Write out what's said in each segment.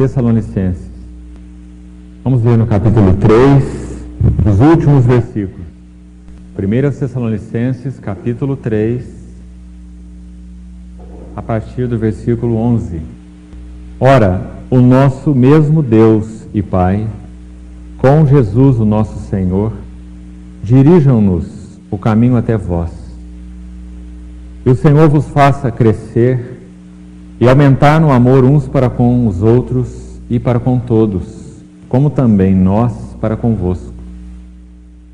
Tessalonicenses. Vamos ver no capítulo 3, os últimos versículos. 1 Tessalonicenses, capítulo 3, a partir do versículo 11. Ora, o nosso mesmo Deus e Pai, com Jesus o nosso Senhor, dirijam-nos o caminho até vós. E o Senhor vos faça crescer e aumentar no amor uns para com os outros e para com todos, como também nós para convosco,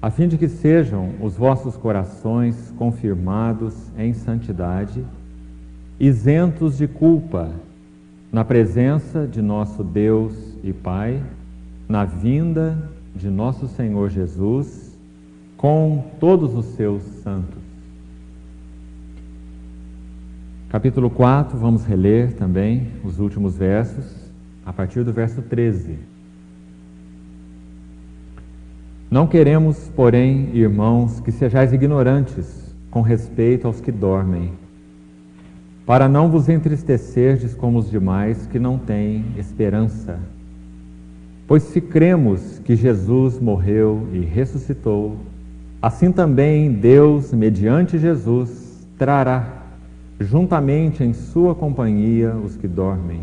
a fim de que sejam os vossos corações confirmados em santidade, isentos de culpa, na presença de nosso Deus e Pai, na vinda de nosso Senhor Jesus, com todos os seus santos. Capítulo 4, vamos reler também os últimos versos, a partir do verso 13. Não queremos, porém, irmãos, que sejais ignorantes com respeito aos que dormem, para não vos entristecerdes como os demais que não têm esperança. Pois se cremos que Jesus morreu e ressuscitou, assim também Deus, mediante Jesus, trará juntamente em sua companhia os que dormem.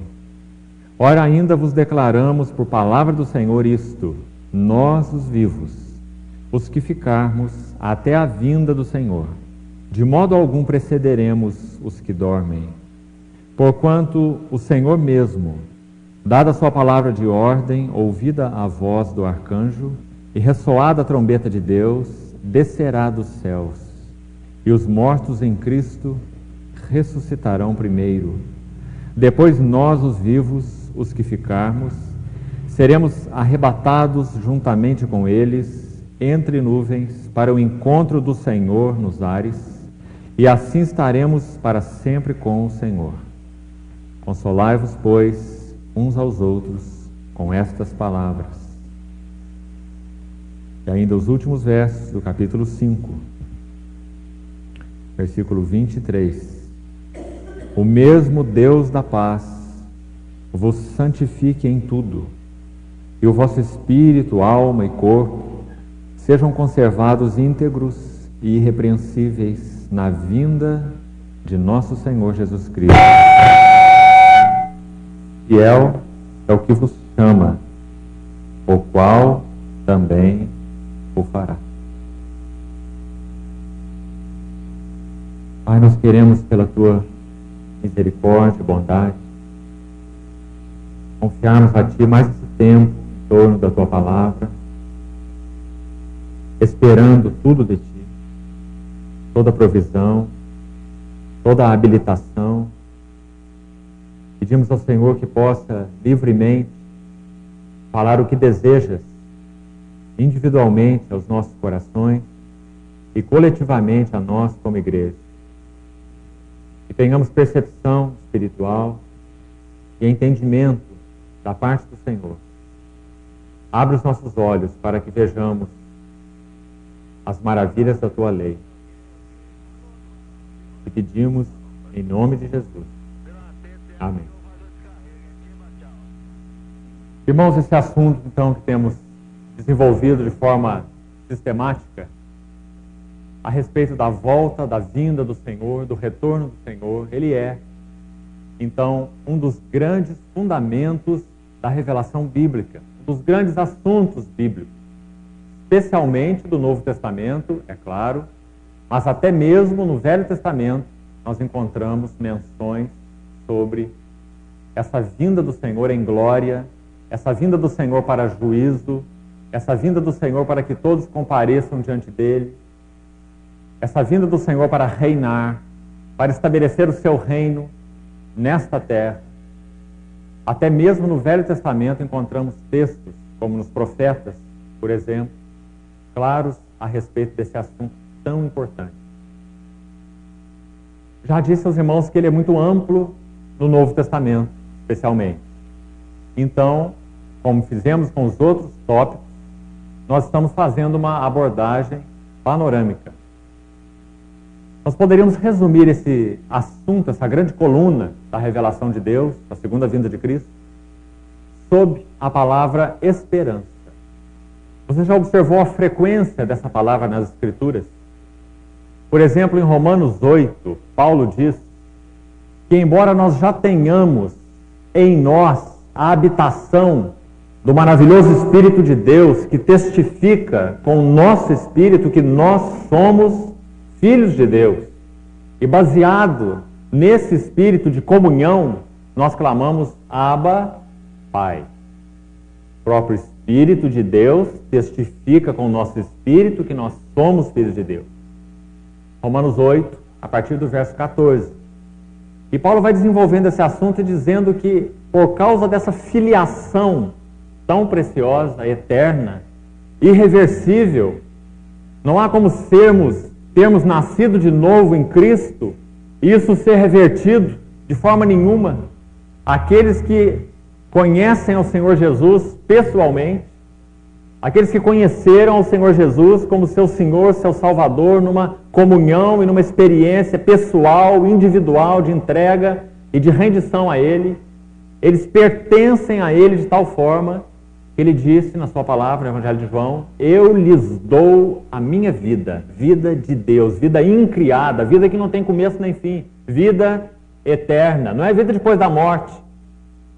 Ora, ainda vos declaramos por palavra do Senhor isto: nós, os vivos, os que ficarmos até a vinda do Senhor, de modo algum precederemos os que dormem. Porquanto o Senhor mesmo, dada a sua palavra de ordem, ouvida a voz do arcanjo e ressoada a trombeta de Deus, descerá dos céus, e os mortos em Cristo ressuscitarão primeiro. Depois nós, os vivos, os que ficarmos, seremos arrebatados juntamente com eles entre nuvens para o encontro do Senhor nos ares, e assim estaremos para sempre com o Senhor. Consolai-vos, pois, uns aos outros com estas palavras. E ainda os últimos versos do capítulo 5, versículo 23. O mesmo Deus da paz vos santifique em tudo, e o vosso espírito, alma e corpo sejam conservados íntegros e irrepreensíveis na vinda de nosso Senhor Jesus Cristo. Fiel é o que vos chama, o qual também o fará. Pai, nós queremos, pela tua misericórdia e bondade, confiarmos a Ti mais esse tempo em torno da Tua palavra, esperando tudo de Ti, toda a provisão, toda a habilitação. Pedimos ao Senhor que possa livremente falar o que desejas, individualmente aos nossos corações e coletivamente a nós como igreja. Que tenhamos percepção espiritual e entendimento da parte do Senhor. Abre os nossos olhos para que vejamos as maravilhas da Tua lei. E pedimos em nome de Jesus. Amém. Irmãos, esse assunto, então, que temos desenvolvido de forma sistemática, a respeito da volta, da vinda do Senhor, do retorno do Senhor, ele é, então, um dos grandes fundamentos da revelação bíblica, um dos grandes assuntos bíblicos, especialmente do Novo Testamento, é claro, mas até mesmo no Velho Testamento nós encontramos menções sobre essa vinda do Senhor em glória, essa vinda do Senhor para juízo, essa vinda do Senhor para que todos compareçam diante dele, essa vinda do Senhor para reinar, para estabelecer o seu reino nesta terra. Até mesmo no Velho Testamento encontramos textos, como nos profetas, por exemplo, claros a respeito desse assunto tão importante. Já disse aos irmãos que ele é muito amplo no Novo Testamento, especialmente. Então, como fizemos com os outros tópicos, nós estamos fazendo uma abordagem panorâmica. Nós poderíamos resumir esse assunto, essa grande coluna da revelação de Deus, da segunda vinda de Cristo, sob a palavra esperança. Você já observou a frequência dessa palavra nas Escrituras? Por exemplo, em Romanos 8, Paulo diz que embora nós já tenhamos em nós a habitação do maravilhoso Espírito de Deus, que testifica com o nosso espírito que nós somos filhos de Deus, e baseado nesse espírito de comunhão, nós clamamos Abba, Pai. O próprio Espírito de Deus testifica com o nosso espírito que nós somos filhos de Deus. Romanos 8, a partir do verso 14. E Paulo vai desenvolvendo esse assunto e dizendo que por causa dessa filiação tão preciosa, eterna, irreversível, não há como termos nascido de novo em Cristo e isso ser revertido de forma nenhuma. Aqueles que conhecem ao Senhor Jesus pessoalmente, aqueles que conheceram ao Senhor Jesus como seu Senhor, seu Salvador, numa comunhão e numa experiência pessoal, individual, de entrega e de rendição a Ele, eles pertencem a Ele de tal forma que Ele disse na sua palavra, no Evangelho de João, eu lhes dou a minha vida, vida de Deus, vida incriada, vida que não tem começo nem fim, vida eterna, não é vida depois da morte.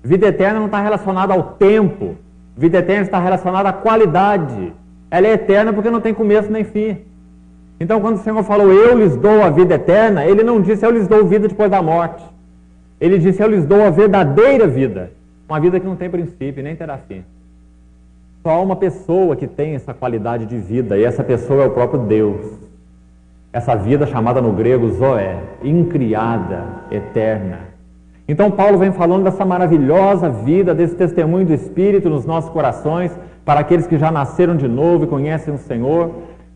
Vida eterna não está relacionada ao tempo, vida eterna está relacionada à qualidade. Ela é eterna porque não tem começo nem fim. Então, quando o Senhor falou, eu lhes dou a vida eterna, Ele não disse, eu lhes dou vida depois da morte. Ele disse, eu lhes dou a verdadeira vida, uma vida que não tem princípio, nem terá fim. Só há uma pessoa que tem essa qualidade de vida, e essa pessoa é o próprio Deus. Essa vida chamada no grego Zoé, incriada, eterna. Então Paulo vem falando dessa maravilhosa vida, desse testemunho do Espírito nos nossos corações, para aqueles que já nasceram de novo e conhecem o Senhor,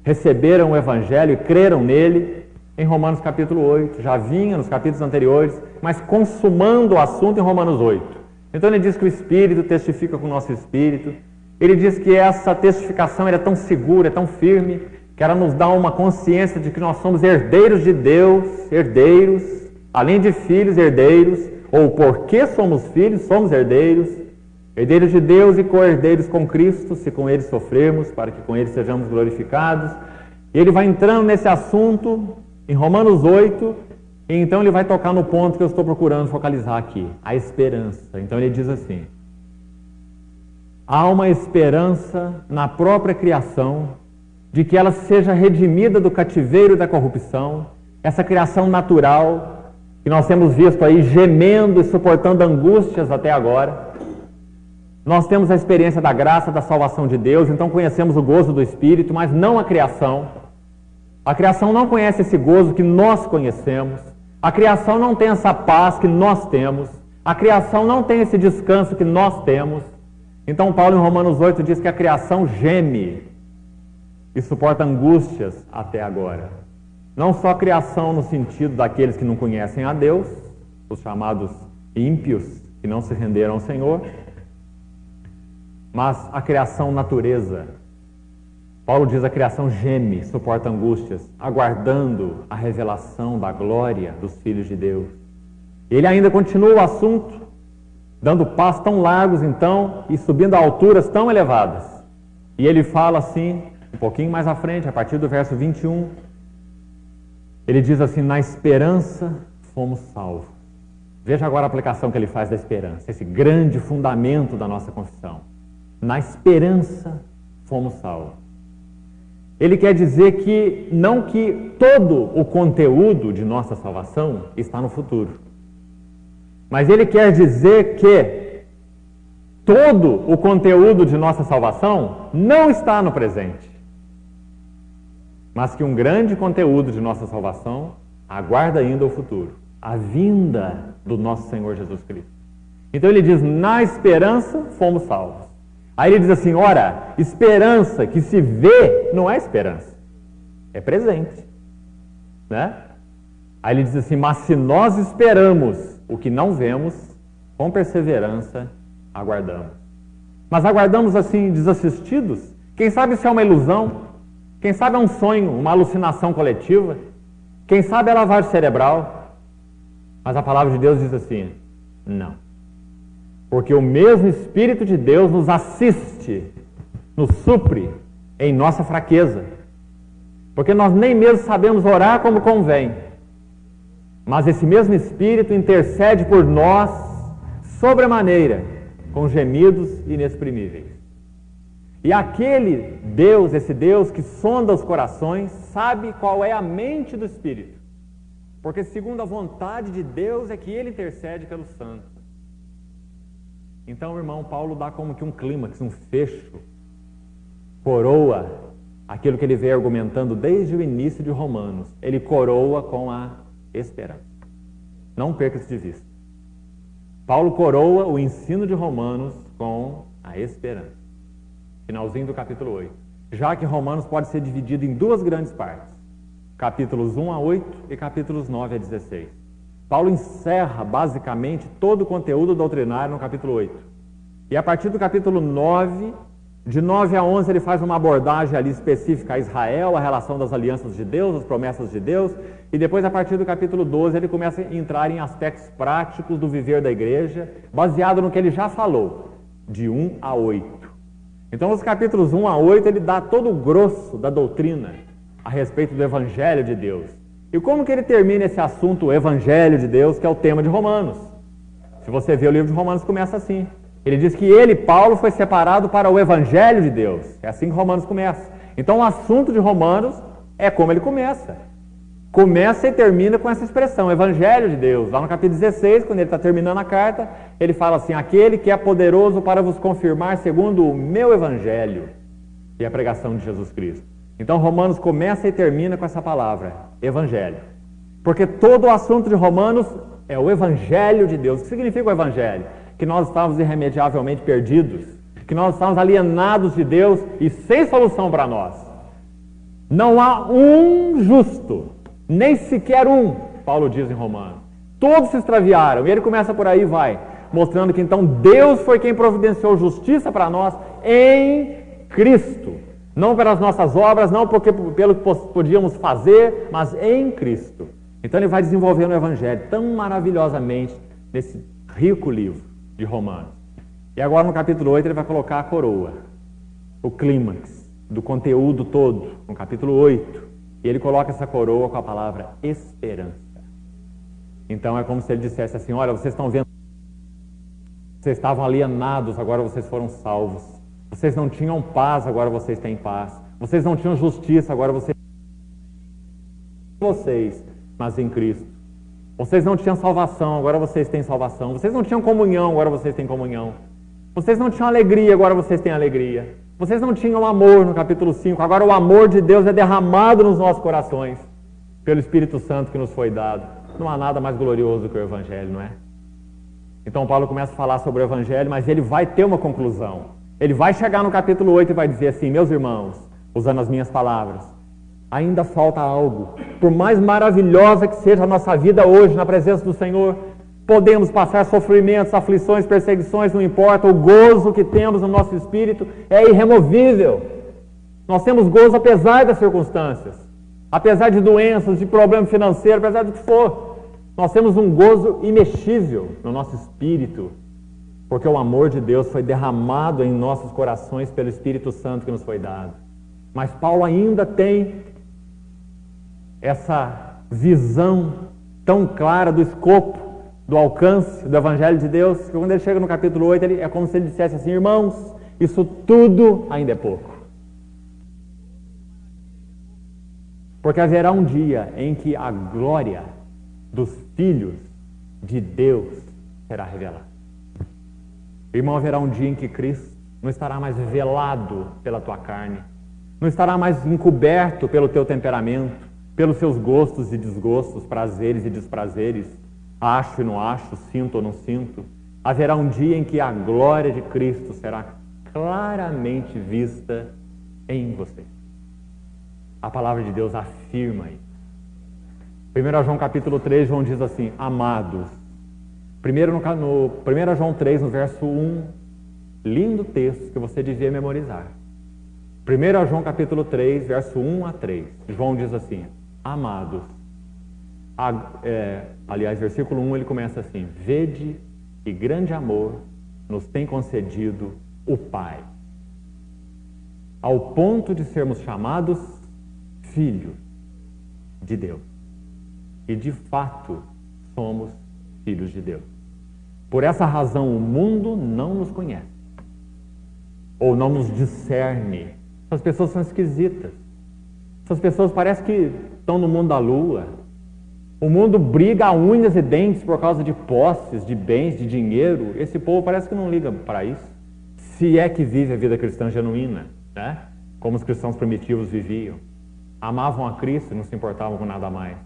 receberam o Evangelho e creram nele, em Romanos capítulo 8. Já vinha nos capítulos anteriores, mas consumando o assunto em Romanos 8. Então ele diz que o Espírito testifica com o nosso Espírito. Ele diz que essa testificação é tão segura, é tão firme, que ela nos dá uma consciência de que nós somos herdeiros de Deus, herdeiros, além de filhos, herdeiros, ou porque somos filhos, somos herdeiros, herdeiros de Deus e co-herdeiros com Cristo, se com Ele sofrermos, para que com Ele sejamos glorificados. E ele vai entrando nesse assunto em Romanos 8, e então ele vai tocar no ponto que eu estou procurando focalizar aqui, a esperança. Então ele diz assim, há uma esperança na própria criação, de que ela seja redimida do cativeiro da corrupção, essa criação natural, que nós temos visto aí gemendo e suportando angústias até agora. Nós temos a experiência da graça, da salvação de Deus, então conhecemos o gozo do Espírito, mas não a criação. A criação não conhece esse gozo que nós conhecemos. A criação não tem essa paz que nós temos. A criação não tem esse descanso que nós temos. Então Paulo em Romanos 8 diz que a criação geme e suporta angústias até agora. Não só a criação no sentido daqueles que não conhecem a Deus, os chamados ímpios, que não se renderam ao Senhor, mas a criação natureza. Paulo diz a criação geme, suporta angústias, aguardando a revelação da glória dos filhos de Deus. Ele ainda continua o assunto, dando passos tão largos então, e subindo a alturas tão elevadas. E ele fala assim, um pouquinho mais à frente, a partir do verso 21, ele diz assim, na esperança fomos salvos. Veja agora a aplicação que ele faz da esperança, esse grande fundamento da nossa confissão. Na esperança fomos salvos. Ele quer dizer que, não que todo o conteúdo de nossa salvação está no futuro, mas ele quer dizer que todo o conteúdo de nossa salvação não está no presente, mas que um grande conteúdo de nossa salvação aguarda ainda o futuro, a vinda do nosso Senhor Jesus Cristo. Então ele diz, na esperança fomos salvos. Aí ele diz assim, ora, esperança que se vê não é esperança, é presente, né? Aí ele diz assim, mas se nós esperamos o que não vemos, com perseverança aguardamos. Mas aguardamos assim, desassistidos? Quem sabe isso é uma ilusão? Quem sabe é um sonho, uma alucinação coletiva? Quem sabe é lavagem cerebral? Mas a palavra de Deus diz assim, não. Porque o mesmo Espírito de Deus nos assiste, nos supre em nossa fraqueza. Porque nós nem mesmo sabemos orar como convém. Mas esse mesmo Espírito intercede por nós sobremaneira, com gemidos inexprimíveis. E aquele Deus, esse Deus que sonda os corações, sabe qual é a mente do Espírito. Porque segundo a vontade de Deus é que Ele intercede pelos santos. Então, o irmão Paulo dá como que um clímax, um fecho, coroa aquilo que ele vem argumentando desde o início de Romanos. Ele coroa com a esperança. Não perca isso de vista. Paulo coroa o ensino de Romanos com a esperança. Finalzinho do capítulo 8. Já que Romanos pode ser dividido em duas grandes partes. Capítulos 1 a 8 e capítulos 9 a 16. Paulo encerra basicamente todo o conteúdo doutrinário no capítulo 8. E a partir do capítulo 9, de 9 a 11, ele faz uma abordagem ali específica a Israel, a relação das alianças de Deus, as promessas de Deus. E depois, a partir do capítulo 12, ele começa a entrar em aspectos práticos do viver da igreja, baseado no que ele já falou, de 1 a 8. Então, nos capítulos 1 a 8, ele dá todo o grosso da doutrina a respeito do Evangelho de Deus. E como que ele termina esse assunto, o Evangelho de Deus, que é o tema de Romanos? Se você vê o livro de Romanos, começa assim. Ele diz que ele, Paulo, foi separado para o Evangelho de Deus. É assim que Romanos começa. Então, o assunto de Romanos é como ele começa. Começa e termina com essa expressão, Evangelho de Deus. Lá no capítulo 16, quando ele está terminando a carta, ele fala assim, aquele que é poderoso para vos confirmar segundo o meu Evangelho e a pregação de Jesus Cristo. Então, Romanos começa e termina com essa palavra, Evangelho. Porque todo o assunto de Romanos é o Evangelho de Deus. O que significa o Evangelho? Que nós estávamos irremediavelmente perdidos, que nós estávamos alienados de Deus e sem solução para nós. Não há um justo, nem sequer um, Paulo diz em Romanos. Todos se extraviaram, e ele começa por aí, vai, mostrando que então Deus foi quem providenciou justiça para nós em Cristo. Não pelas nossas obras, não pelo que podíamos fazer, mas em Cristo. Então ele vai desenvolvendo o Evangelho tão maravilhosamente nesse rico livro de Romanos. E agora no capítulo 8 ele vai colocar a coroa, o clímax do conteúdo todo, no capítulo 8. E ele coloca essa coroa com a palavra esperança. Então é como se ele dissesse assim, olha, vocês estão vendo, vocês estavam alienados, agora vocês foram salvos. Vocês não tinham paz, agora vocês têm paz. Vocês não tinham justiça, agora vocês mas em Cristo. Vocês não tinham salvação, agora vocês têm salvação. Vocês não tinham comunhão, agora vocês têm comunhão. Vocês não tinham alegria, agora vocês têm alegria. Vocês não tinham amor no capítulo 5, agora o amor de Deus é derramado nos nossos corações pelo Espírito Santo que nos foi dado. Não há nada mais glorioso que o Evangelho, não é? Então Paulo começa a falar sobre o Evangelho, mas ele vai ter uma conclusão. Ele vai chegar no capítulo 8 e vai dizer assim, meus irmãos, usando as minhas palavras, ainda falta algo. Por mais maravilhosa que seja a nossa vida hoje na presença do Senhor, podemos passar sofrimentos, aflições, perseguições, não importa, o gozo que temos no nosso espírito é irremovível. Nós temos gozo apesar das circunstâncias, apesar de doenças, de problema financeiro, apesar do que for. Nós temos um gozo imexível no nosso espírito, porque o amor de Deus foi derramado em nossos corações pelo Espírito Santo que nos foi dado. Mas Paulo ainda tem essa visão tão clara do escopo, do alcance do Evangelho de Deus, que quando ele chega no capítulo 8, é como se ele dissesse assim, irmãos, isso tudo ainda é pouco. Porque haverá um dia em que a glória dos filhos de Deus será revelada. Irmão, haverá um dia em que Cristo não estará mais velado pela tua carne, não estará mais encoberto pelo teu temperamento, pelos seus gostos e desgostos, prazeres e desprazeres, acho e não acho, sinto ou não sinto. Haverá um dia em que a glória de Cristo será claramente vista em você. A palavra de Deus afirma isso. 1 João capítulo 3, João diz assim, amados. Primeiro no 1 João 3, no verso 1, lindo texto que você devia memorizar. 1 João capítulo 3, verso 1 a 3. João diz assim, amados. Aliás, versículo 1 ele começa assim, vede que grande amor nos tem concedido o Pai, ao ponto de sermos chamados filhos de Deus. E de fato somos filhos de Deus. Por essa razão o mundo não nos conhece, ou não nos discerne. Essas pessoas são esquisitas. Essas pessoas parecem que estão no mundo da lua. O mundo briga a unhas e dentes por causa de posses, de bens, de dinheiro. Esse povo parece que não liga para isso. Se é que vive a vida cristã genuína, né? Como os cristãos primitivos viviam. Amavam a Cristo e não se importavam com nada mais.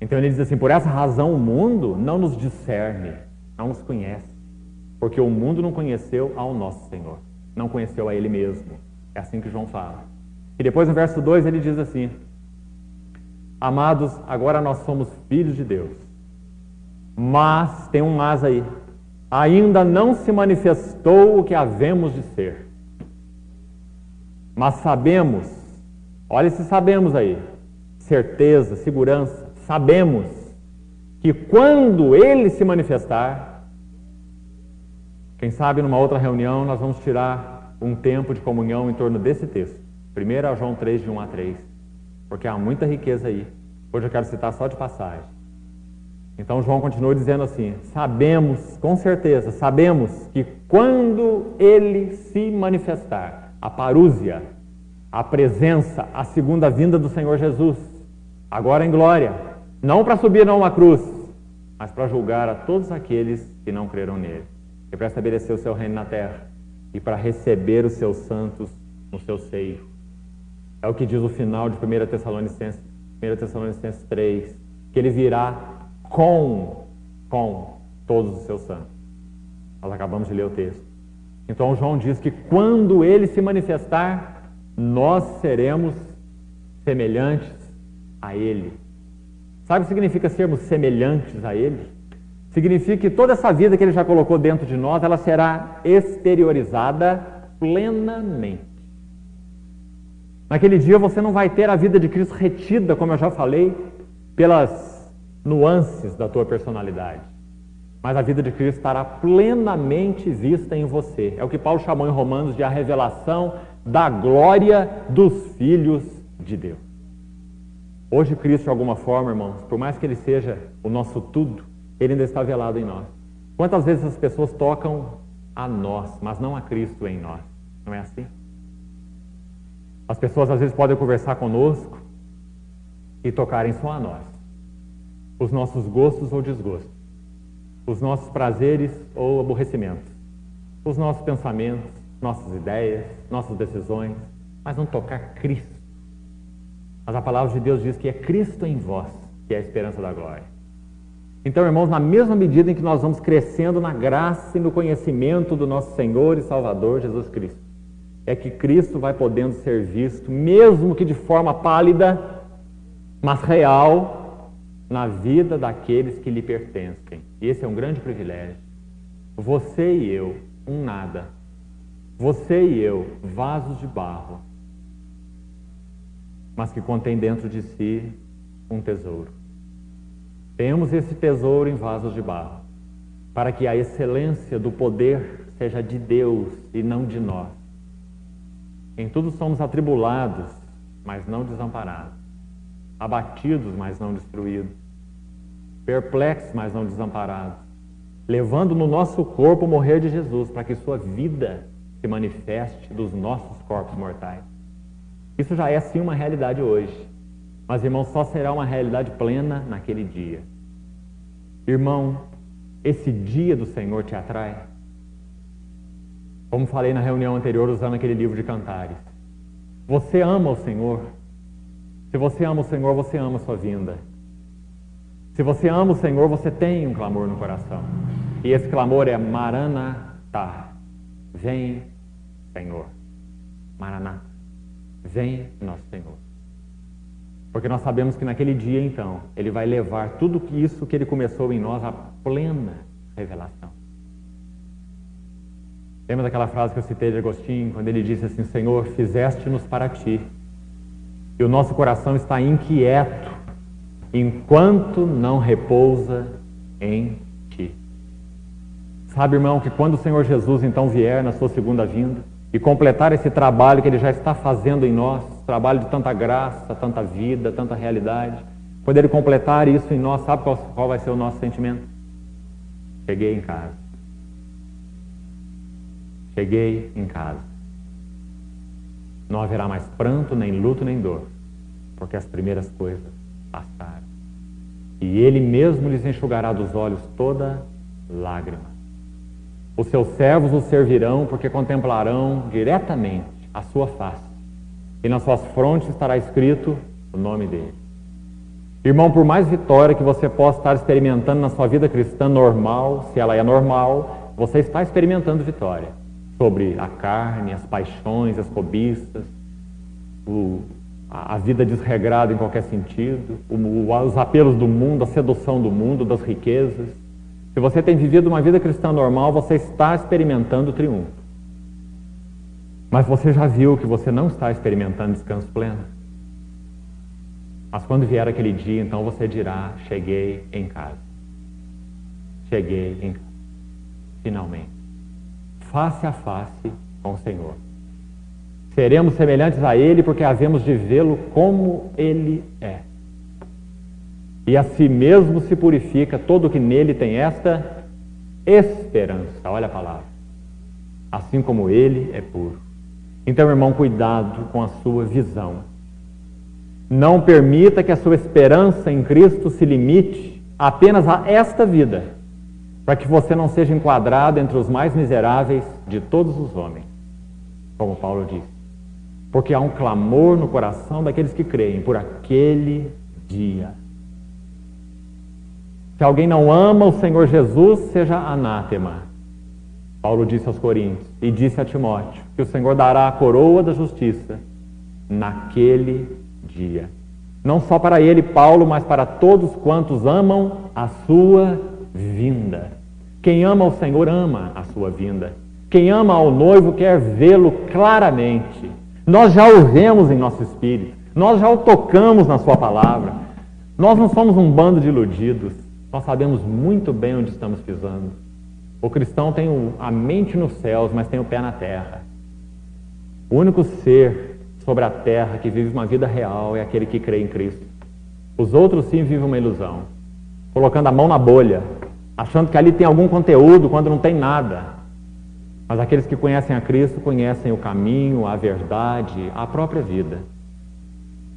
Então ele diz assim, por essa razão o mundo não nos discerne, não nos conhece. Porque o mundo não conheceu ao nosso Senhor. Não conheceu a Ele mesmo. É assim que João fala. E depois no verso 2 ele diz assim, amados, agora nós somos filhos de Deus. Mas, tem um mas aí, ainda não se manifestou o que havemos de ser. Mas sabemos, olha esse sabemos aí, certeza, segurança, sabemos que quando Ele se manifestar, quem sabe numa outra reunião nós vamos tirar um tempo de comunhão em torno desse texto. 1 João 3, de 1 a 3. Porque há muita riqueza aí. Hoje eu quero citar só de passagem. Então João continua dizendo assim, sabemos, com certeza, sabemos que quando Ele se manifestar, a parúzia, a presença, a segunda vinda do Senhor Jesus, agora em glória, não para subir a uma cruz, mas para julgar a todos aqueles que não creram nele, e para estabelecer o seu reino na terra, e para receber os seus santos no seu seio. É o que diz o final de 1 Tessalonicenses 3, que Ele virá com todos os seus santos. Nós acabamos de ler o texto. Então João diz que quando Ele se manifestar, nós seremos semelhantes a Ele. Sabe o que significa sermos semelhantes a Ele? Significa que toda essa vida que Ele já colocou dentro de nós, ela será exteriorizada plenamente. Naquele dia você não vai ter a vida de Cristo retida, como eu já falei, pelas nuances da tua personalidade. Mas a vida de Cristo estará plenamente vista em você. É o que Paulo chamou em Romanos de a revelação da glória dos filhos de Deus. Hoje Cristo, de alguma forma, irmãos, por mais que Ele seja o nosso tudo, Ele ainda está velado em nós. Quantas vezes as pessoas tocam a nós, mas não a Cristo em nós? Não é assim? As pessoas às vezes podem conversar conosco e tocarem só a nós. Os nossos gostos ou desgostos. Os nossos prazeres ou aborrecimentos. Os nossos pensamentos, nossas ideias, nossas decisões. Mas não tocar Cristo. Mas a palavra de Deus diz que é Cristo em vós, que é a esperança da glória. Então, irmãos, na mesma medida em que nós vamos crescendo na graça e no conhecimento do nosso Senhor e Salvador Jesus Cristo, é que Cristo vai podendo ser visto, mesmo que de forma pálida, mas real, na vida daqueles que lhe pertencem. E esse é um grande privilégio. Você e eu, um nada. Você e eu, vasos de barro, mas que contém dentro de si um tesouro. Temos esse tesouro em vasos de barro, para que a excelência do poder seja de Deus e não de nós. Em tudo somos atribulados, mas não desamparados. Abatidos, mas não destruídos. Perplexos, mas não desamparados. Levando no nosso corpo o morrer de Jesus, para que sua vida se manifeste dos nossos corpos mortais. Isso já é sim uma realidade hoje. Mas, irmão, só será uma realidade plena naquele dia. Irmão, esse dia do Senhor te atrai? Como falei na reunião anterior, usando aquele livro de Cantares. Você ama o Senhor? Se você ama o Senhor, você ama a sua vinda. Se você ama o Senhor, você tem um clamor no coração. E esse clamor é Maranatá. Vem, Senhor. Maranatá. Vem, nosso Senhor. Porque nós sabemos que naquele dia, então, Ele vai levar tudo isso que Ele começou em nós à plena revelação. Lembra daquela frase que eu citei de Agostinho, quando ele disse assim, Senhor, fizeste-nos para Ti, e o nosso coração está inquieto, enquanto não repousa em Ti. Sabe, irmão, que quando o Senhor Jesus então vier na sua segunda vinda e completar esse trabalho que Ele já está fazendo em nós, trabalho de tanta graça, tanta vida, tanta realidade, quando Ele completar isso em nós, sabe qual vai ser o nosso sentimento? Cheguei em casa. Cheguei em casa. Não haverá mais pranto, nem luto, nem dor, porque as primeiras coisas passaram. E Ele mesmo lhes enxugará dos olhos toda lágrima. Os seus servos o servirão, porque contemplarão diretamente a sua face. E nas suas frontes estará escrito o nome dele. Irmão, por mais vitória que você possa estar experimentando na sua vida cristã normal, se ela é normal, você está experimentando vitória sobre a carne, as paixões, as cobiças, a vida desregrada em qualquer sentido, os apelos do mundo, a sedução do mundo, das riquezas. Se você tem vivido uma vida cristã normal, você está experimentando triunfo. Mas você já viu que você não está experimentando descanso pleno. Mas quando vier aquele dia, então você dirá: cheguei em casa. Cheguei em casa. Finalmente. Face a face com o Senhor. Seremos semelhantes a Ele porque havemos de vê-lo como Ele é. E a si mesmo se purifica todo o que nele tem esta esperança. Olha a palavra. Assim como Ele é puro. Então, irmão, cuidado com a sua visão. Não permita que a sua esperança em Cristo se limite apenas a esta vida, para que você não seja enquadrado entre os mais miseráveis de todos os homens, como Paulo disse. Porque há um clamor no coração daqueles que creem por aquele dia. Se alguém não ama o Senhor Jesus, seja anátema. Paulo disse aos Coríntios e disse a Timóteo que o Senhor dará a coroa da justiça naquele dia. Não só para ele, Paulo, mas para todos quantos amam a sua vinda. Quem ama o Senhor ama a sua vinda. Quem ama ao noivo quer vê-lo claramente. Nós já o vemos em nosso espírito. Nós já o tocamos na sua palavra. Nós não somos um bando de iludidos. Nós sabemos muito bem onde estamos pisando. O cristão tem a mente nos céus, mas tem o pé na terra. O único ser sobre a terra que vive uma vida real é aquele que crê em Cristo. Os outros sim vivem uma ilusão, colocando a mão na bolha, achando que ali tem algum conteúdo quando não tem nada. Mas aqueles que conhecem a Cristo conhecem o caminho, a verdade, a própria vida.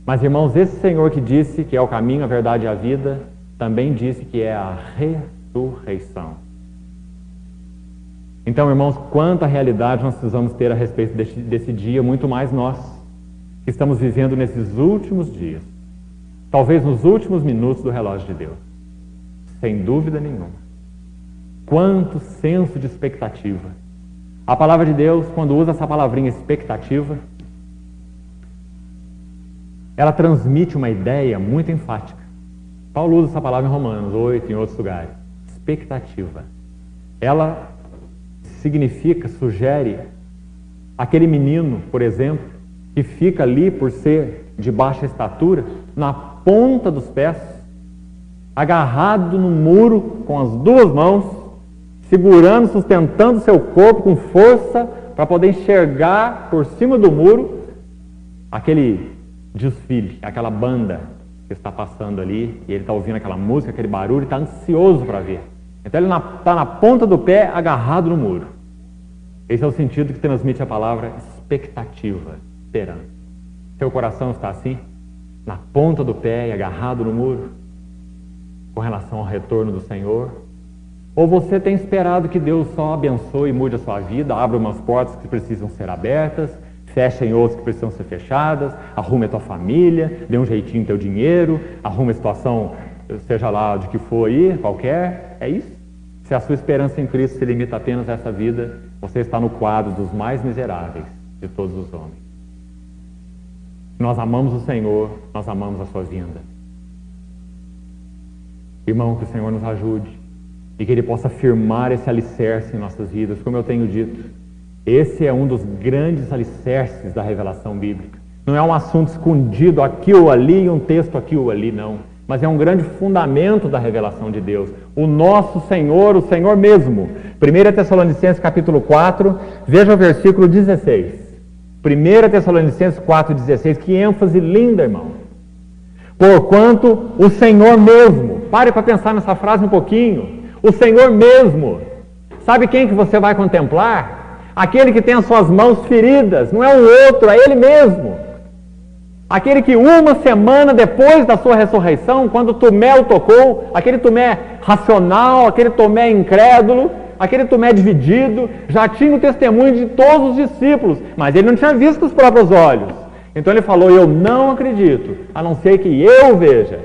Mas, irmãos, esse Senhor que disse que é o caminho, a verdade e a vida, também disse que é a ressurreição. Então, irmãos, quanta realidade nós precisamos ter a respeito desse dia, muito mais nós, que estamos vivendo nesses últimos dias, talvez nos últimos minutos do relógio de Deus, sem dúvida nenhuma. Quanto senso de expectativa. A palavra de Deus, quando usa essa palavrinha expectativa, ela transmite uma ideia muito enfática. Paulo usa essa palavra em Romanos 8, em outros lugares. Expectativa. Ela significa, sugere, aquele menino, por exemplo, que fica ali por ser de baixa estatura, na ponta dos pés, agarrado no muro com as duas mãos, segurando, sustentando seu corpo com força para poder enxergar por cima do muro aquele desfile, aquela banda que está passando ali, e ele está ouvindo aquela música, aquele barulho, e está ansioso para ver. Então ele está na ponta do pé, agarrado no muro. Esse é o sentido que transmite a palavra expectativa, esperança. Seu coração está assim, na ponta do pé e agarrado no muro, com relação ao retorno do Senhor? Ou você tem esperado que Deus só abençoe e mude a sua vida, abra umas portas que precisam ser abertas, fecha em outras que precisam ser fechadas, arrume a tua família, dê um jeitinho no teu dinheiro, arrume a situação, seja lá de que for aí, qualquer, é isso? Se a sua esperança em Cristo se limita apenas a essa vida, você está no quadro dos mais miseráveis de todos os homens. Nós amamos o Senhor, nós amamos a sua vinda. Irmão, que o Senhor nos ajude e que Ele possa firmar esse alicerce em nossas vidas, como eu tenho dito. Esse é um dos grandes alicerces da revelação bíblica. Não é um assunto escondido aqui ou ali, um texto aqui ou ali, não. Mas é um grande fundamento da revelação de Deus. O nosso Senhor, o Senhor mesmo. 1 Tessalonicenses capítulo 4, veja o versículo 16. 1 Tessalonicenses 4,16, que ênfase linda, irmão. Porquanto o Senhor mesmo, pare para pensar nessa frase um pouquinho, o Senhor mesmo, sabe quem que você vai contemplar? Aquele que tem as suas mãos feridas, não é o outro, é Ele mesmo. Aquele que uma semana depois da sua ressurreição, quando Tomé o tocou, aquele Tomé racional, aquele Tomé incrédulo, aquele Tomé dividido, já tinha o testemunho de todos os discípulos, mas ele não tinha visto com os próprios olhos. Então ele falou, eu não acredito, a não ser que eu veja.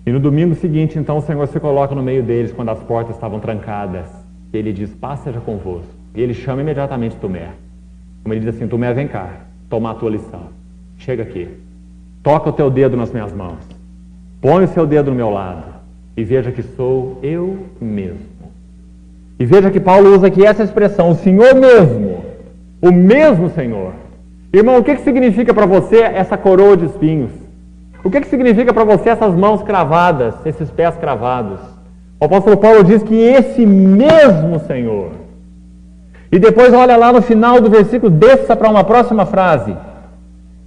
E no domingo seguinte, então, o Senhor se coloca no meio deles, quando as portas estavam trancadas. E ele diz, paz seja convosco. E ele chama imediatamente Tomé. Como ele diz assim, Tomé, vem cá, toma a tua lição. Chega aqui, toca o teu dedo nas minhas mãos, põe o seu dedo no meu lado e veja que sou eu mesmo. E veja que Paulo usa aqui essa expressão, o Senhor mesmo, o mesmo Senhor. Irmão, o que significa para você essa coroa de espinhos? O que significa para você essas mãos cravadas, esses pés cravados? O apóstolo Paulo diz que esse mesmo Senhor. E depois olha lá no final do versículo, desça para uma próxima frase.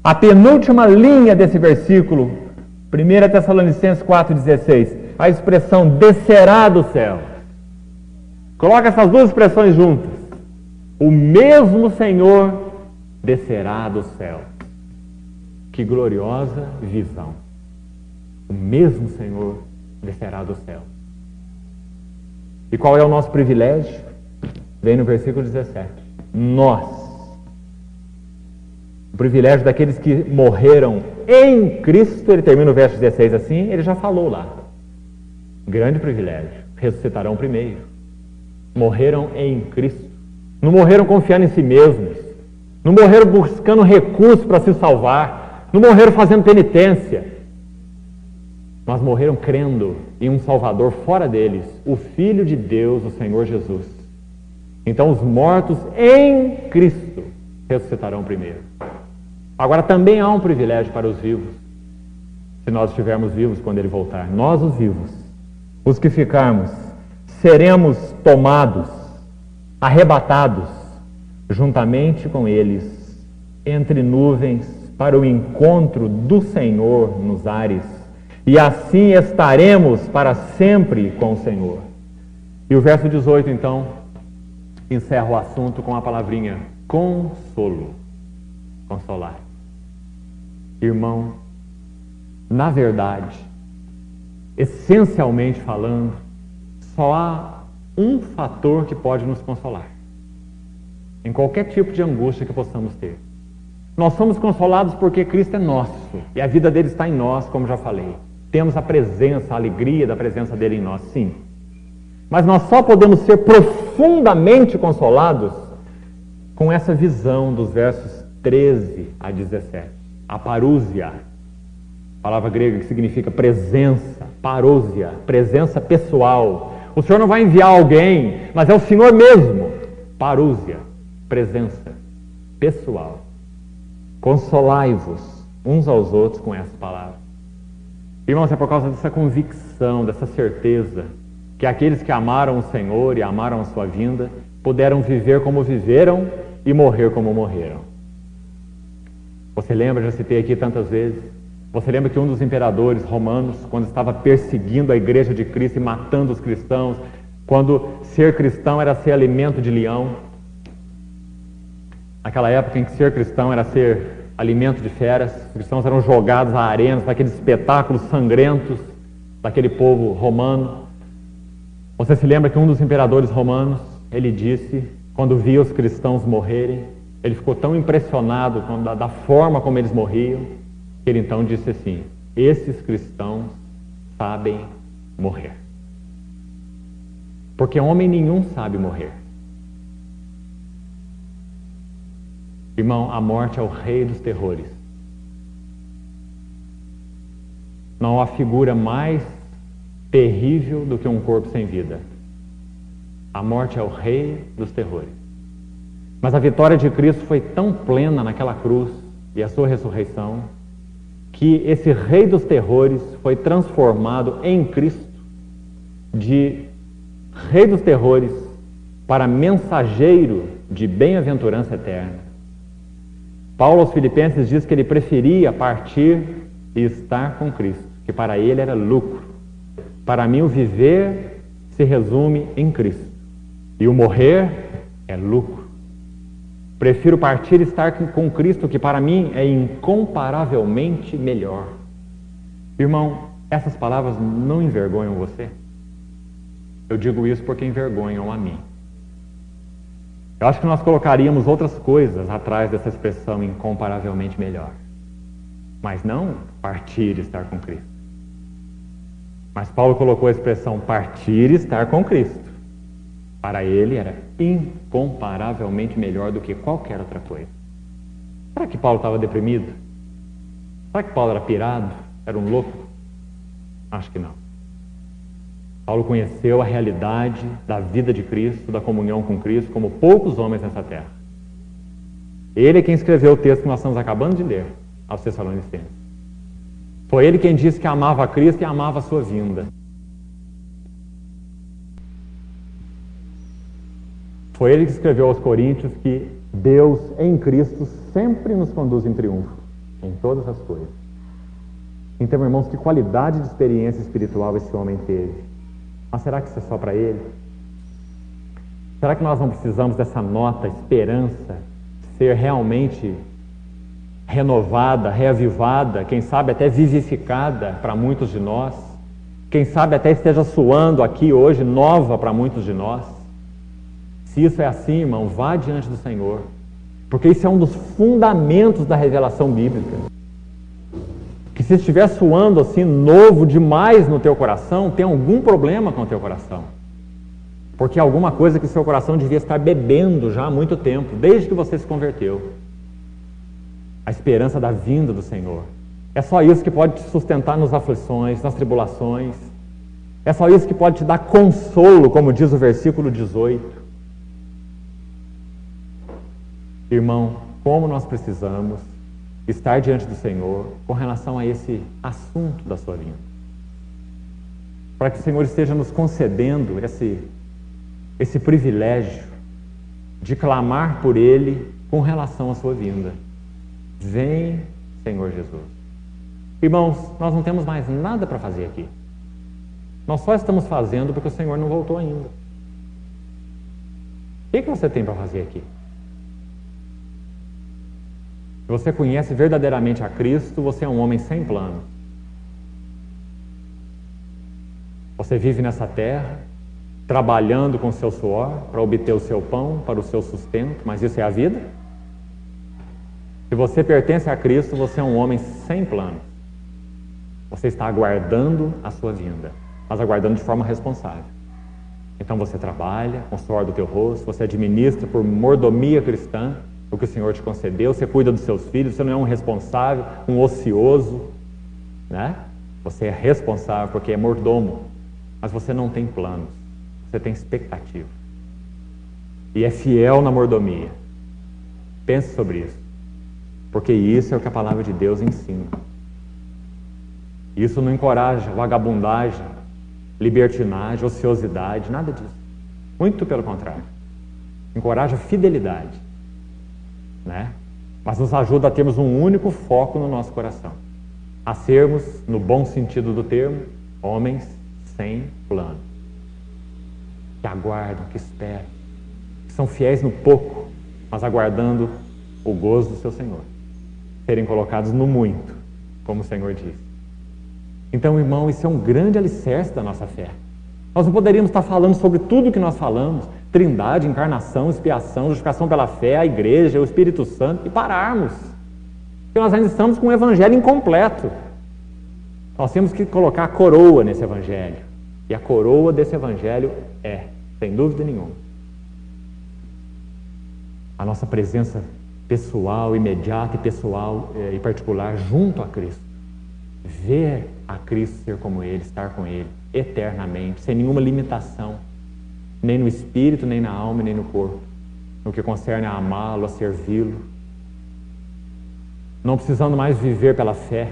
A penúltima linha desse versículo, 1 Tessalonicenses 4,16, a expressão descerá do céu. Coloca essas duas expressões juntas. O mesmo Senhor descerá do céu. Que gloriosa visão. O mesmo Senhor descerá do céu. E qual é o nosso privilégio? Vem no versículo 17. Nós. O privilégio daqueles que morreram em Cristo, ele termina o verso 16 assim, ele já falou lá. Grande privilégio. Ressuscitarão primeiro. Morreram em Cristo. Não morreram confiando em si mesmos. Não morreram buscando recursos para se salvar. Não morreram fazendo penitência. Mas morreram crendo em um Salvador fora deles, o Filho de Deus, o Senhor Jesus. Então os mortos em Cristo ressuscitarão primeiro. Agora também há um privilégio para os vivos, se nós estivermos vivos quando Ele voltar. Nós, os vivos, os que ficarmos, seremos tomados, arrebatados, juntamente com eles, entre nuvens, para o encontro do Senhor nos ares, e assim estaremos para sempre com o Senhor. E o verso 18, então, encerra o assunto com a palavrinha consolo. Consolar. Irmão, na verdade, essencialmente falando, só há um fator que pode nos consolar. Em qualquer tipo de angústia que possamos ter. Nós somos consolados porque Cristo é nosso. E a vida dele está em nós, como já falei. Temos a presença, a alegria da presença dele em nós, sim. Mas nós só podemos ser profundamente consolados com essa visão dos versos 13 a 17. A parúzia, palavra grega que significa presença, parousia, presença pessoal. O Senhor não vai enviar alguém, mas é o Senhor mesmo. Parúzia, presença pessoal. Consolai-vos uns aos outros com essa palavra. Irmãos, é por causa dessa convicção, dessa certeza, que aqueles que amaram o Senhor e amaram a sua vinda, puderam viver como viveram e morrer como morreram. Você lembra, já citei aqui tantas vezes, você lembra que um dos imperadores romanos, quando estava perseguindo a igreja de Cristo e matando os cristãos, quando ser cristão era ser alimento de leão, naquela época em que ser cristão era ser alimento de feras, os cristãos eram jogados a arenas, naqueles espetáculos sangrentos daquele povo romano. Você se lembra que um dos imperadores romanos, ele disse, quando via os cristãos morrerem, ele ficou tão impressionado da forma como eles morriam, que ele então disse assim, esses cristãos sabem morrer. Porque homem nenhum sabe morrer. Irmão, a morte é o rei dos terrores. Não há figura mais terrível do que um corpo sem vida. A morte é o rei dos terrores. Mas a vitória de Cristo foi tão plena naquela cruz e a sua ressurreição, que esse rei dos terrores foi transformado em Cristo de rei dos terrores para mensageiro de bem-aventurança eterna. Paulo aos Filipenses diz que ele preferia partir e estar com Cristo, que para ele era lucro. Para mim o viver se resume em Cristo e o morrer é lucro. Prefiro partir e estar com Cristo, que para mim é incomparavelmente melhor. Irmão, essas palavras não envergonham você? Eu digo isso porque envergonham a mim. Eu acho que nós colocaríamos outras coisas atrás dessa expressão incomparavelmente melhor. Mas não partir e estar com Cristo. Mas Paulo colocou a expressão partir e estar com Cristo. Para ele era incomparavelmente melhor do que qualquer outra coisa. Será que Paulo estava deprimido? Será que Paulo era pirado? Era um louco? Acho que não. Paulo conheceu a realidade da vida de Cristo, da comunhão com Cristo, como poucos homens nessa terra. Ele é quem escreveu o texto que nós estamos acabando de ler aos Tessalonicenses. Foi ele quem disse que amava a Cristo e amava a sua vinda. Foi ele que escreveu aos Coríntios que Deus em Cristo sempre nos conduz em triunfo, em todas as coisas. Então, irmãos, que qualidade de experiência espiritual esse homem teve. Mas será que isso é só para ele? Será que nós não precisamos dessa nota, esperança, ser realmente renovada, reavivada, quem sabe até vivificada para muitos de nós? Quem sabe até esteja soando aqui hoje, nova para muitos de nós? Se isso é assim, irmão, vá diante do Senhor, porque isso é um dos fundamentos da revelação bíblica. Que se estiver soando assim, novo demais no teu coração, tem algum problema com o teu coração. Porque é alguma coisa que o seu coração devia estar bebendo já há muito tempo, desde que você se converteu. A esperança da vinda do Senhor. É só isso que pode te sustentar nas aflições, nas tribulações. É só isso que pode te dar consolo, como diz o versículo 18. Irmão, como nós precisamos estar diante do Senhor com relação a esse assunto da sua vinda. Para que o Senhor esteja nos concedendo esse privilégio de clamar por Ele com relação à sua vinda. Vem, Senhor Jesus. Irmãos, nós não temos mais nada para fazer aqui. Nós só estamos fazendo porque o Senhor não voltou ainda. O que você tem para fazer aqui? Se você conhece verdadeiramente a Cristo, você é um homem sem plano. Você vive nessa terra, trabalhando com o seu suor para obter o seu pão, para o seu sustento, mas isso é a vida? Se você pertence a Cristo, você é um homem sem plano. Você está aguardando a sua vinda, mas aguardando de forma responsável. Então você trabalha com o suor do teu rosto, você administra por mordomia cristã o que o Senhor te concedeu, você cuida dos seus filhos, você não é um responsável, um ocioso, né? Você é responsável porque é mordomo, mas você não tem planos, você tem expectativa. E é fiel na mordomia. Pense sobre isso, porque isso é o que a palavra de Deus ensina. Isso não encoraja vagabundagem, libertinagem, ociosidade, nada disso. Muito pelo contrário. Encoraja fidelidade. Né? Mas nos ajuda a termos um único foco no nosso coração, a sermos, no bom sentido do termo, homens sem plano, que aguardam, que esperam, que são fiéis no pouco, mas aguardando o gozo do seu Senhor, serem colocados no muito, como o Senhor diz. Então, irmão, isso é um grande alicerce da nossa fé. Nós não poderíamos estar falando sobre tudo o que nós falamos, Trindade, encarnação, expiação, justificação pela fé, a igreja, o Espírito Santo, e pararmos. Porque nós ainda estamos com um evangelho incompleto. Nós temos que colocar a coroa nesse evangelho. E a coroa desse evangelho é, sem dúvida nenhuma, a nossa presença pessoal, imediata e pessoal e particular junto a Cristo. Ver a Cristo ser como Ele, estar com Ele, eternamente, sem nenhuma limitação. Nem no espírito, nem na alma, nem no corpo, no que concerne a amá-lo, a servi-lo, não precisando mais viver pela fé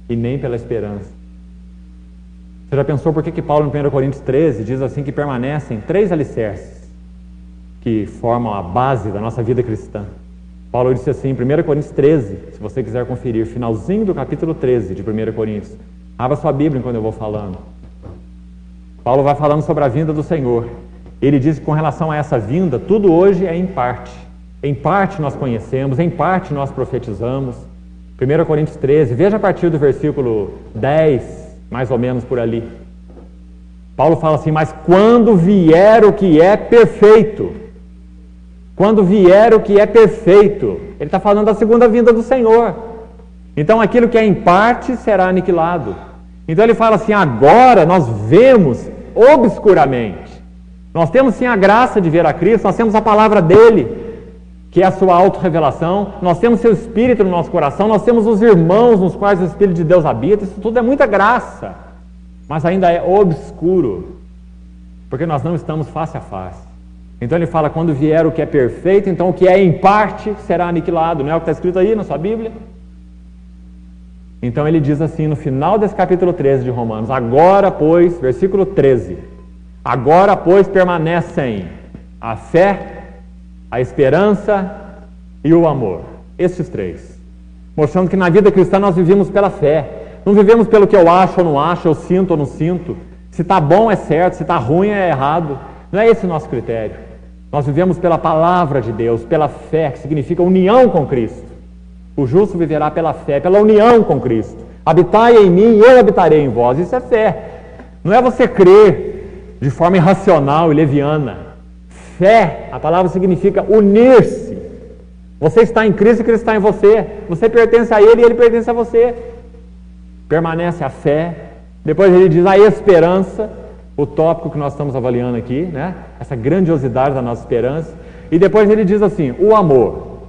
e nem pela esperança, Você já pensou por que Paulo, em 1 Coríntios 13, diz assim que permanecem 3 alicerces que formam a base da nossa vida cristã? Paulo disse assim, em 1 Coríntios 13, se você quiser conferir, finalzinho do capítulo 13 de 1 Coríntios. Abra sua Bíblia enquanto eu vou falando. Paulo vai falando sobre a vinda do Senhor. Ele diz que com relação a essa vinda, tudo hoje é em parte. Em parte nós conhecemos, em parte nós profetizamos. 1 Coríntios 13, veja a partir do versículo 10, mais ou menos por ali. Paulo fala assim, mas quando vier o que é perfeito, quando vier o que é perfeito, ele está falando da segunda vinda do Senhor. Então aquilo que é em parte será aniquilado. Então ele fala assim, agora nós vemos obscuramente. Nós temos sim a graça de ver a Cristo, nós temos a palavra dele, que é a sua autorrevelação, nós temos seu Espírito no nosso coração, nós temos os irmãos nos quais o Espírito de Deus habita, isso tudo é muita graça, mas ainda é obscuro, porque nós não estamos face a face. Então ele fala, quando vier o que é perfeito, então o que é em parte será aniquilado, não é o que está escrito aí na sua Bíblia? Então ele diz assim, no final desse capítulo 13 de Romanos, agora pois, versículo 13, agora pois permanecem a fé, a esperança e o amor. Estes 3. Mostrando que na vida cristã nós vivemos pela fé. Não vivemos pelo que eu acho ou não acho, eu sinto ou não sinto. Se está bom é certo, se está ruim é errado. Não é esse o nosso critério. Nós vivemos pela palavra de Deus, pela fé, que significa união com Cristo. O justo viverá pela fé, pela união com Cristo. Habitai em mim e eu habitarei em vós. Isso é fé. Não é você crer de forma irracional e leviana. Fé, a palavra significa unir-se. Você está em Cristo e Cristo está em você. Você pertence a Ele e Ele pertence a você. Permanece a fé. Depois ele diz a esperança, o tópico que nós estamos avaliando aqui, né? Essa grandiosidade da nossa esperança. E depois ele diz assim, o amor.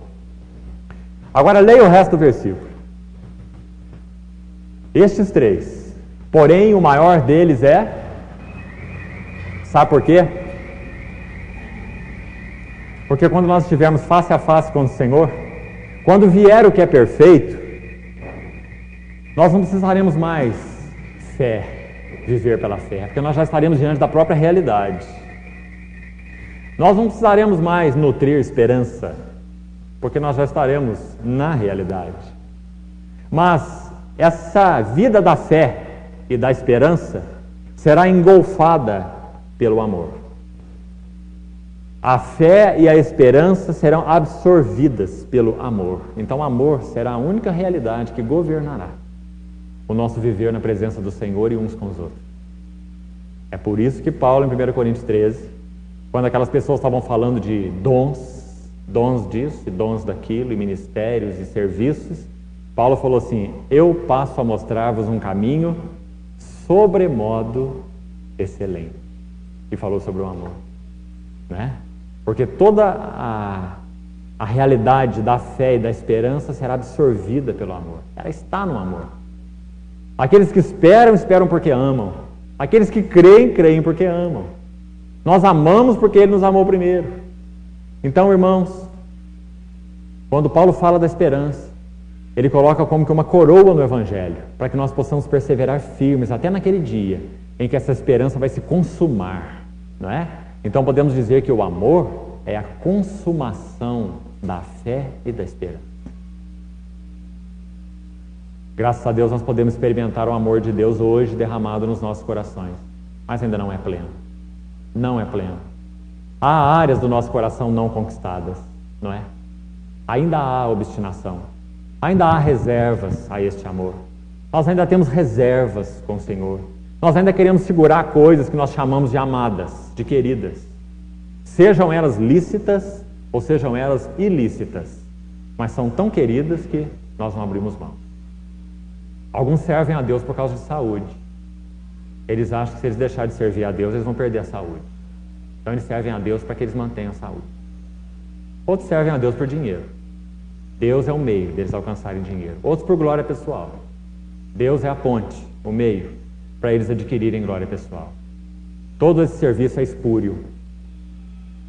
Agora leia o resto do versículo. Estes 3. Porém, o maior deles é... Sabe por quê? Porque quando nós estivermos face a face com o Senhor, quando vier o que é perfeito, nós não precisaremos mais viver pela fé, porque nós já estaremos diante da própria realidade. Nós não precisaremos mais nutrir esperança, porque nós já estaremos na realidade. Mas essa vida da fé e da esperança será engolfada pelo amor. A fé e a esperança serão absorvidas pelo amor. Então o amor será a única realidade que governará o nosso viver na presença do Senhor e uns com os outros. É por isso que Paulo, em 1 Coríntios 13, quando aquelas pessoas estavam falando de dons disso e dons daquilo, e ministérios e serviços, Paulo falou assim, eu passo a mostrar-vos um caminho sobremodo excelente. E falou sobre o amor, né? Porque toda a realidade da fé e da esperança será absorvida pelo amor. Ela está no amor. Aqueles que esperam, esperam porque amam. Aqueles que creem, creem porque amam. Nós amamos porque Ele nos amou primeiro. Então, irmãos, quando Paulo fala da esperança, ele coloca como que uma coroa no Evangelho, para que nós possamos perseverar firmes até naquele dia em que essa esperança vai se consumar, não é? Então podemos dizer que o amor é a consumação da fé e da esperança. Graças a Deus nós podemos experimentar o amor de Deus hoje derramado nos nossos corações, mas ainda não é pleno. Não é pleno. Há áreas do nosso coração não conquistadas, não é? Ainda há obstinação, ainda há reservas a este amor. Nós ainda temos reservas com o Senhor. Nós ainda queremos segurar coisas que nós chamamos de amadas, de queridas. Sejam elas lícitas ou sejam elas ilícitas. Mas são tão queridas que nós não abrimos mão. Alguns servem a Deus por causa de saúde. Eles acham que se eles deixarem de servir a Deus, eles vão perder a saúde. Então eles servem a Deus para que eles mantenham a saúde. Outros servem a Deus por dinheiro. Deus é o meio deles alcançarem dinheiro. Outros por glória pessoal. Deus é a ponte, o meio, para eles adquirirem glória pessoal. Todo esse serviço é espúrio.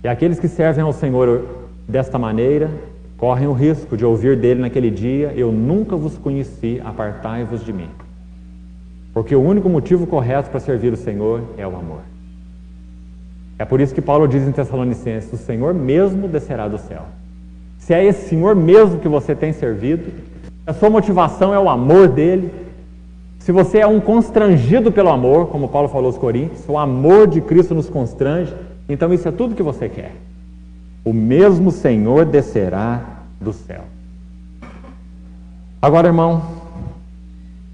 E aqueles que servem ao Senhor desta maneira, correm o risco de ouvir dele naquele dia, eu nunca vos conheci, apartai-vos de mim. Porque o único motivo correto para servir o Senhor é o amor. É por isso que Paulo diz em Tessalonicenses: o Senhor mesmo descerá do céu. Se é esse Senhor mesmo que você tem servido, a sua motivação é o amor dele, se você é um constrangido pelo amor, como Paulo falou aos Coríntios, o amor de Cristo nos constrange, então isso é tudo que você quer. O mesmo Senhor descerá do céu. Agora, irmão,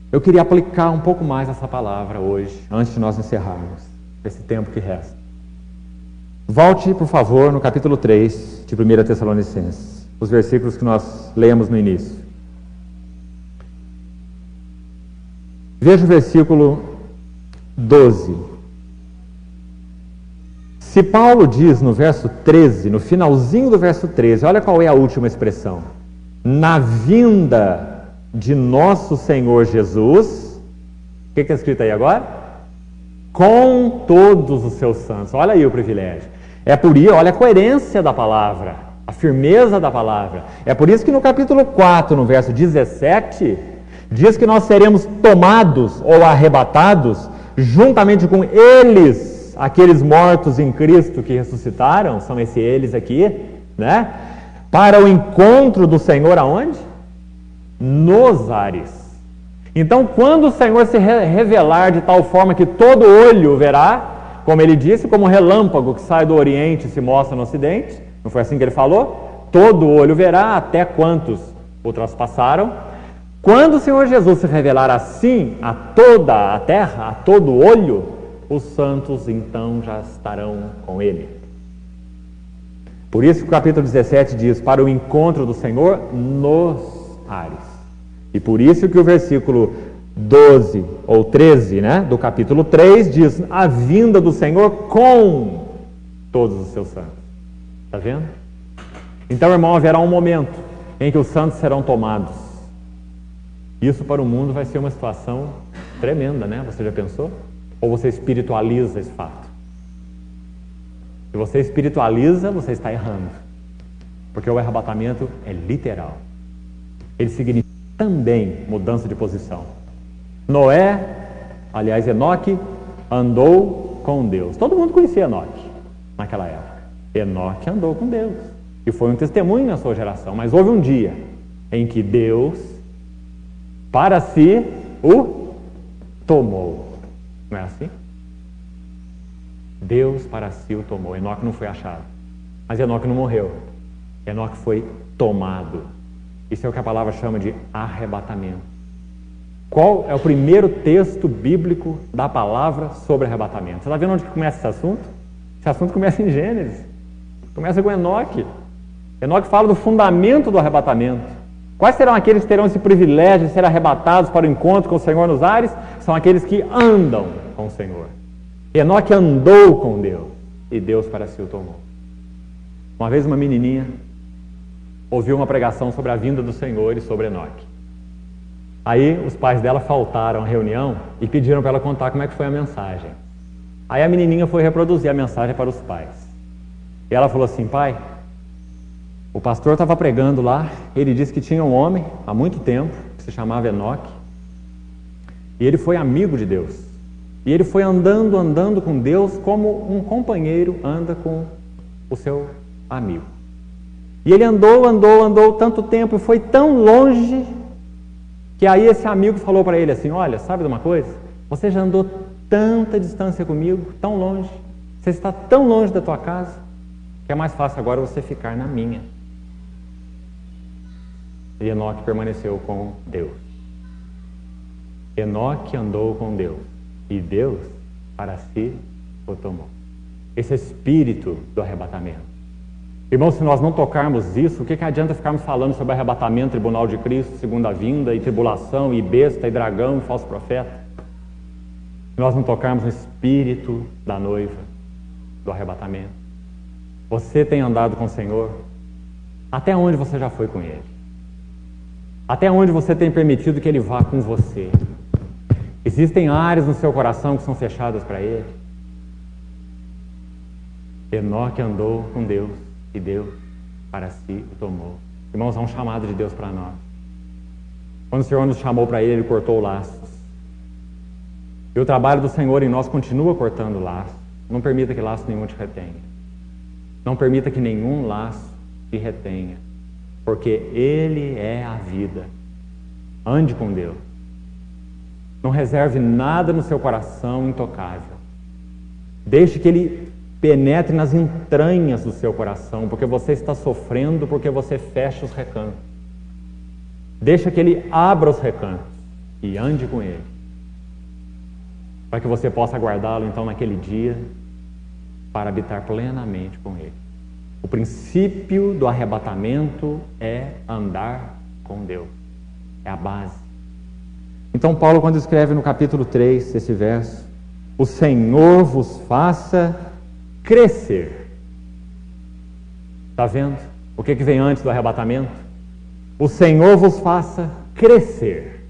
eu queria aplicar um pouco mais essa palavra hoje, antes de nós encerrarmos esse tempo que resta. Volte, por favor, no capítulo 3 de 1 Tessalonicenses, os versículos que nós lemos no início. Veja o versículo 12. Se Paulo diz no verso 13, no finalzinho do verso 13, olha qual é a última expressão: na vinda de nosso Senhor Jesus, o que está escrito aí agora? Com todos os seus santos. Olha aí o privilégio. É por isso, olha a coerência da palavra, a firmeza da palavra. É por isso que no capítulo 4, no verso 17, diz que nós seremos tomados ou arrebatados juntamente com eles, aqueles mortos em Cristo que ressuscitaram, são esses eles aqui, né? Para o encontro do Senhor aonde? Nos ares. Então, quando o Senhor se revelar de tal forma que todo olho verá, como ele disse, como um relâmpago que sai do Oriente e se mostra no Ocidente, não foi assim que ele falou? Todo olho verá, até quantos o traspassaram. Quando o Senhor Jesus se revelar assim a toda a terra, a todo olho, os santos então já estarão com ele. Por isso que o capítulo 17 diz: para o encontro do Senhor nos ares. E por isso que o versículo 12 ou 13, né, do capítulo 3 diz: a vinda do Senhor com todos os seus santos. Está vendo? Então, irmão, haverá um momento em que os santos serão tomados. Isso para o mundo vai ser uma situação tremenda, né? Você já pensou? Ou você espiritualiza esse fato? Se você espiritualiza, você está errando. Porque o arrebatamento é literal. Ele significa também mudança de posição. Noé, aliás, Enoque, andou com Deus. Todo mundo conhecia Enoque naquela época. Enoque andou com Deus. E foi um testemunho na sua geração. Mas houve um dia em que Deus, para si, o tomou. Não é assim? Deus para si o tomou. Enoque não foi achado. Mas Enoque não morreu. Enoque foi tomado. Isso é o que a palavra chama de arrebatamento. Qual é o primeiro texto bíblico da palavra sobre arrebatamento? Você está vendo onde começa esse assunto? Esse assunto começa em Gênesis. Começa com Enoque. Enoque fala do fundamento do arrebatamento. Quais serão aqueles que terão esse privilégio de ser arrebatados para o encontro com o Senhor nos ares? São aqueles que andam com o Senhor. Enoque andou com Deus e Deus para si o tomou. Uma vez uma menininha ouviu uma pregação sobre a vinda do Senhor e sobre Enoque. Aí os pais dela faltaram à reunião e pediram para ela contar como é que foi a mensagem. Aí a menininha foi reproduzir a mensagem para os pais. E ela falou assim: pai, o pastor estava pregando lá, ele disse que tinha um homem há muito tempo, que se chamava Enoque, e ele foi amigo de Deus. E ele foi andando com Deus como um companheiro anda com o seu amigo. E ele andou tanto tempo e foi tão longe que aí esse amigo falou para ele assim: olha, sabe de uma coisa? Você já andou tanta distância comigo, tão longe, você está tão longe da tua casa, que é mais fácil agora você ficar na minha. E Enoque permaneceu com Deus. Enoque andou com Deus e Deus para si o tomou. Esse espírito do arrebatamento. Irmãos, se nós não tocarmos isso, o que adianta ficarmos falando sobre arrebatamento, tribunal de Cristo, segunda vinda, e tribulação, e besta, e dragão, e falso profeta? Se nós não tocarmos no espírito da noiva, do arrebatamento. Você tem andado com o Senhor? Até onde você já foi com Ele? Até onde você tem permitido que Ele vá com você? Existem áreas no seu coração que são fechadas para Ele? Enoque andou com Deus e Deus para si o tomou. Irmãos, há um chamado de Deus para nós. Quando o Senhor nos chamou para Ele, Ele cortou laços. E o trabalho do Senhor em nós continua cortando laço. Não permita que laço nenhum te retenha. Não permita que nenhum laço te retenha. Porque Ele é a vida. Ande com Deus. Não reserve nada no seu coração intocável. Deixe que Ele penetre nas entranhas do seu coração, porque você está sofrendo, porque você fecha os recantos. Deixa que Ele abra os recantos e ande com Ele, para que você possa guardá-lo então naquele dia, para habitar plenamente com Ele. O princípio do arrebatamento é andar com Deus. É a base. Então Paulo, quando escreve no capítulo 3, esse verso, o Senhor vos faça crescer. Está vendo? O que vem antes do arrebatamento? O Senhor vos faça crescer.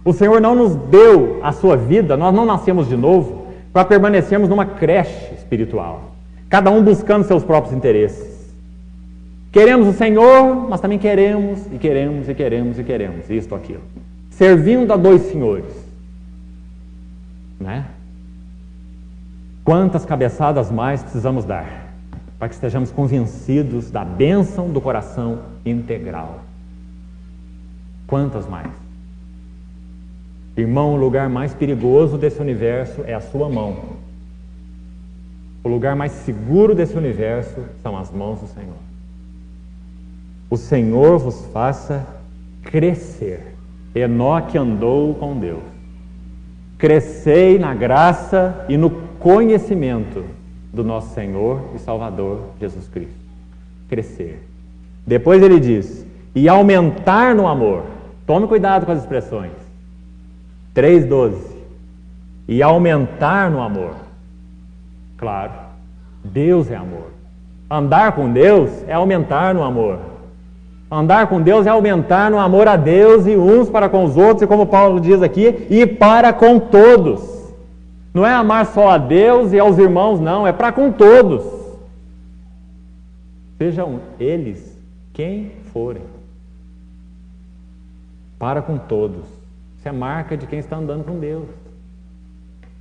O Senhor não nos deu a sua vida, nós não nascemos de novo para permanecermos numa creche espiritual, cada um buscando seus próprios interesses. Queremos o Senhor, mas também queremos, isto ou aquilo. Servindo a dois senhores. Né? Quantas cabeçadas mais precisamos dar para que estejamos convencidos da bênção do coração integral? Quantas mais? Irmão, o lugar mais perigoso desse universo é a sua mão. O lugar mais seguro desse universo são as mãos do Senhor. O Senhor vos faça crescer. Enoque andou com Deus. Crescei na graça e no conhecimento do nosso Senhor e Salvador Jesus Cristo. Crescer. Depois ele diz, e aumentar no amor. Tome cuidado com as expressões. 3:12. E aumentar no amor. Claro, Deus é amor. Andar com Deus é aumentar no amor. Andar com Deus é aumentar no amor a Deus e uns para com os outros, e como Paulo diz aqui, e para com todos. Não é amar só a Deus e aos irmãos, não, é para com todos. Sejam eles quem forem. Para com todos. Isso é marca de quem está andando com Deus.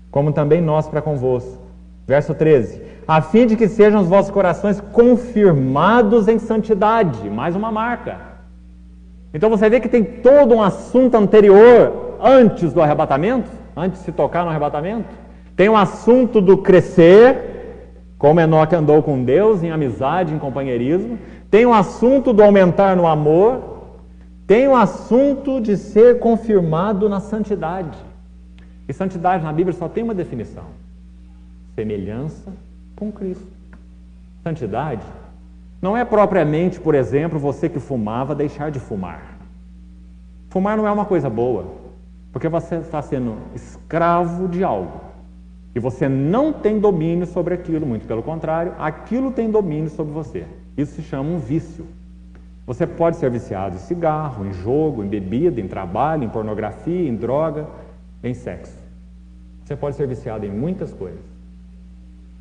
Como também nós para convosco. Verso 13. A fim de que sejam os vossos corações confirmados em santidade. Mais uma marca. Então você vê que tem todo um assunto anterior, antes do arrebatamento, antes de se tocar no arrebatamento. Tem um assunto do crescer, como Enoque andou com Deus, em amizade, em companheirismo. Tem um assunto do aumentar no amor. Tem um assunto de ser confirmado na santidade. E santidade na Bíblia só tem uma definição. Semelhança com Cristo. Santidade não é propriamente, por exemplo, você que fumava deixar de fumar. Fumar não é uma coisa boa, porque você está sendo escravo de algo. E você não tem domínio sobre aquilo, muito pelo contrário, aquilo tem domínio sobre você. Isso se chama um vício. Você pode ser viciado em cigarro, em jogo, em bebida, em trabalho, em pornografia, em droga, em sexo. Você pode ser viciado em muitas coisas.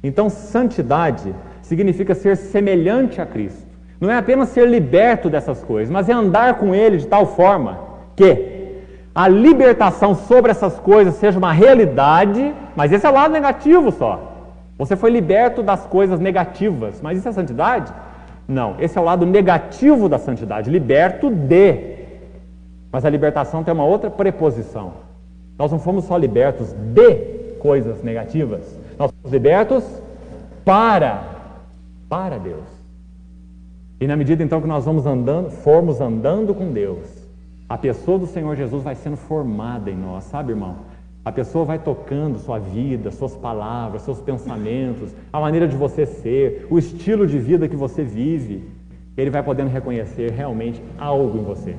Então, santidade significa ser semelhante a Cristo. Não é apenas ser liberto dessas coisas, mas é andar com Ele de tal forma que a libertação sobre essas coisas seja uma realidade, mas esse é o lado negativo só. Você foi liberto das coisas negativas, mas isso é santidade? Não, esse é o lado negativo da santidade, liberto de. Mas a libertação tem uma outra preposição. Nós não fomos só libertos de coisas negativas, nós fomos libertos para Deus. E na medida então que nós formos andando com Deus, a pessoa do Senhor Jesus vai sendo formada em nós, sabe, irmão? A pessoa vai tocando sua vida, suas palavras, seus pensamentos, a maneira de você ser, o estilo de vida que você vive. Ele vai podendo reconhecer realmente algo em você.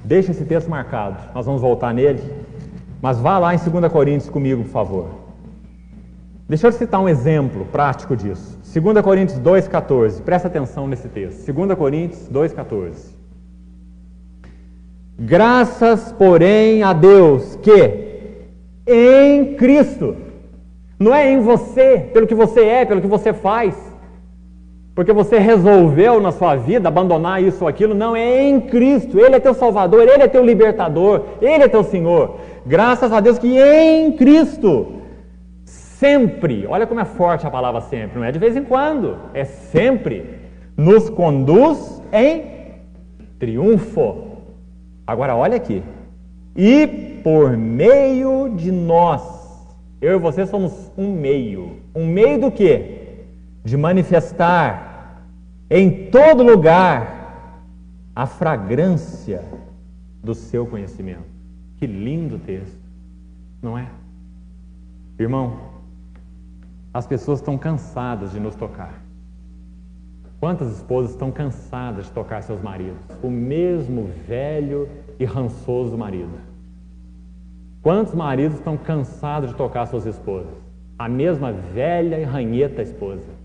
Deixa esse texto marcado, nós vamos voltar nele, mas vá lá em 2 Coríntios comigo, por favor. Deixa eu citar um exemplo prático disso. 2 Coríntios 2,14, presta atenção nesse texto. 2 Coríntios 2,14. Graças, porém, a Deus que em Cristo, não é em você, pelo que você é, pelo que você faz, porque você resolveu na sua vida abandonar isso ou aquilo. Não, é em Cristo. Ele é teu Salvador, Ele é teu Libertador, Ele é teu Senhor. Graças a Deus que em Cristo, sempre, olha como é forte a palavra sempre, não é de vez em quando, é sempre, nos conduz em triunfo. Agora olha aqui, e por meio de nós, eu e você somos um meio do quê? De manifestar em todo lugar a fragrância do seu conhecimento. Que lindo texto, não é? Irmão, as pessoas estão cansadas de nos tocar. Quantas esposas estão cansadas de tocar seus maridos? O mesmo velho e rançoso marido. Quantos maridos estão cansados de tocar suas esposas? A mesma velha e ranheta esposa.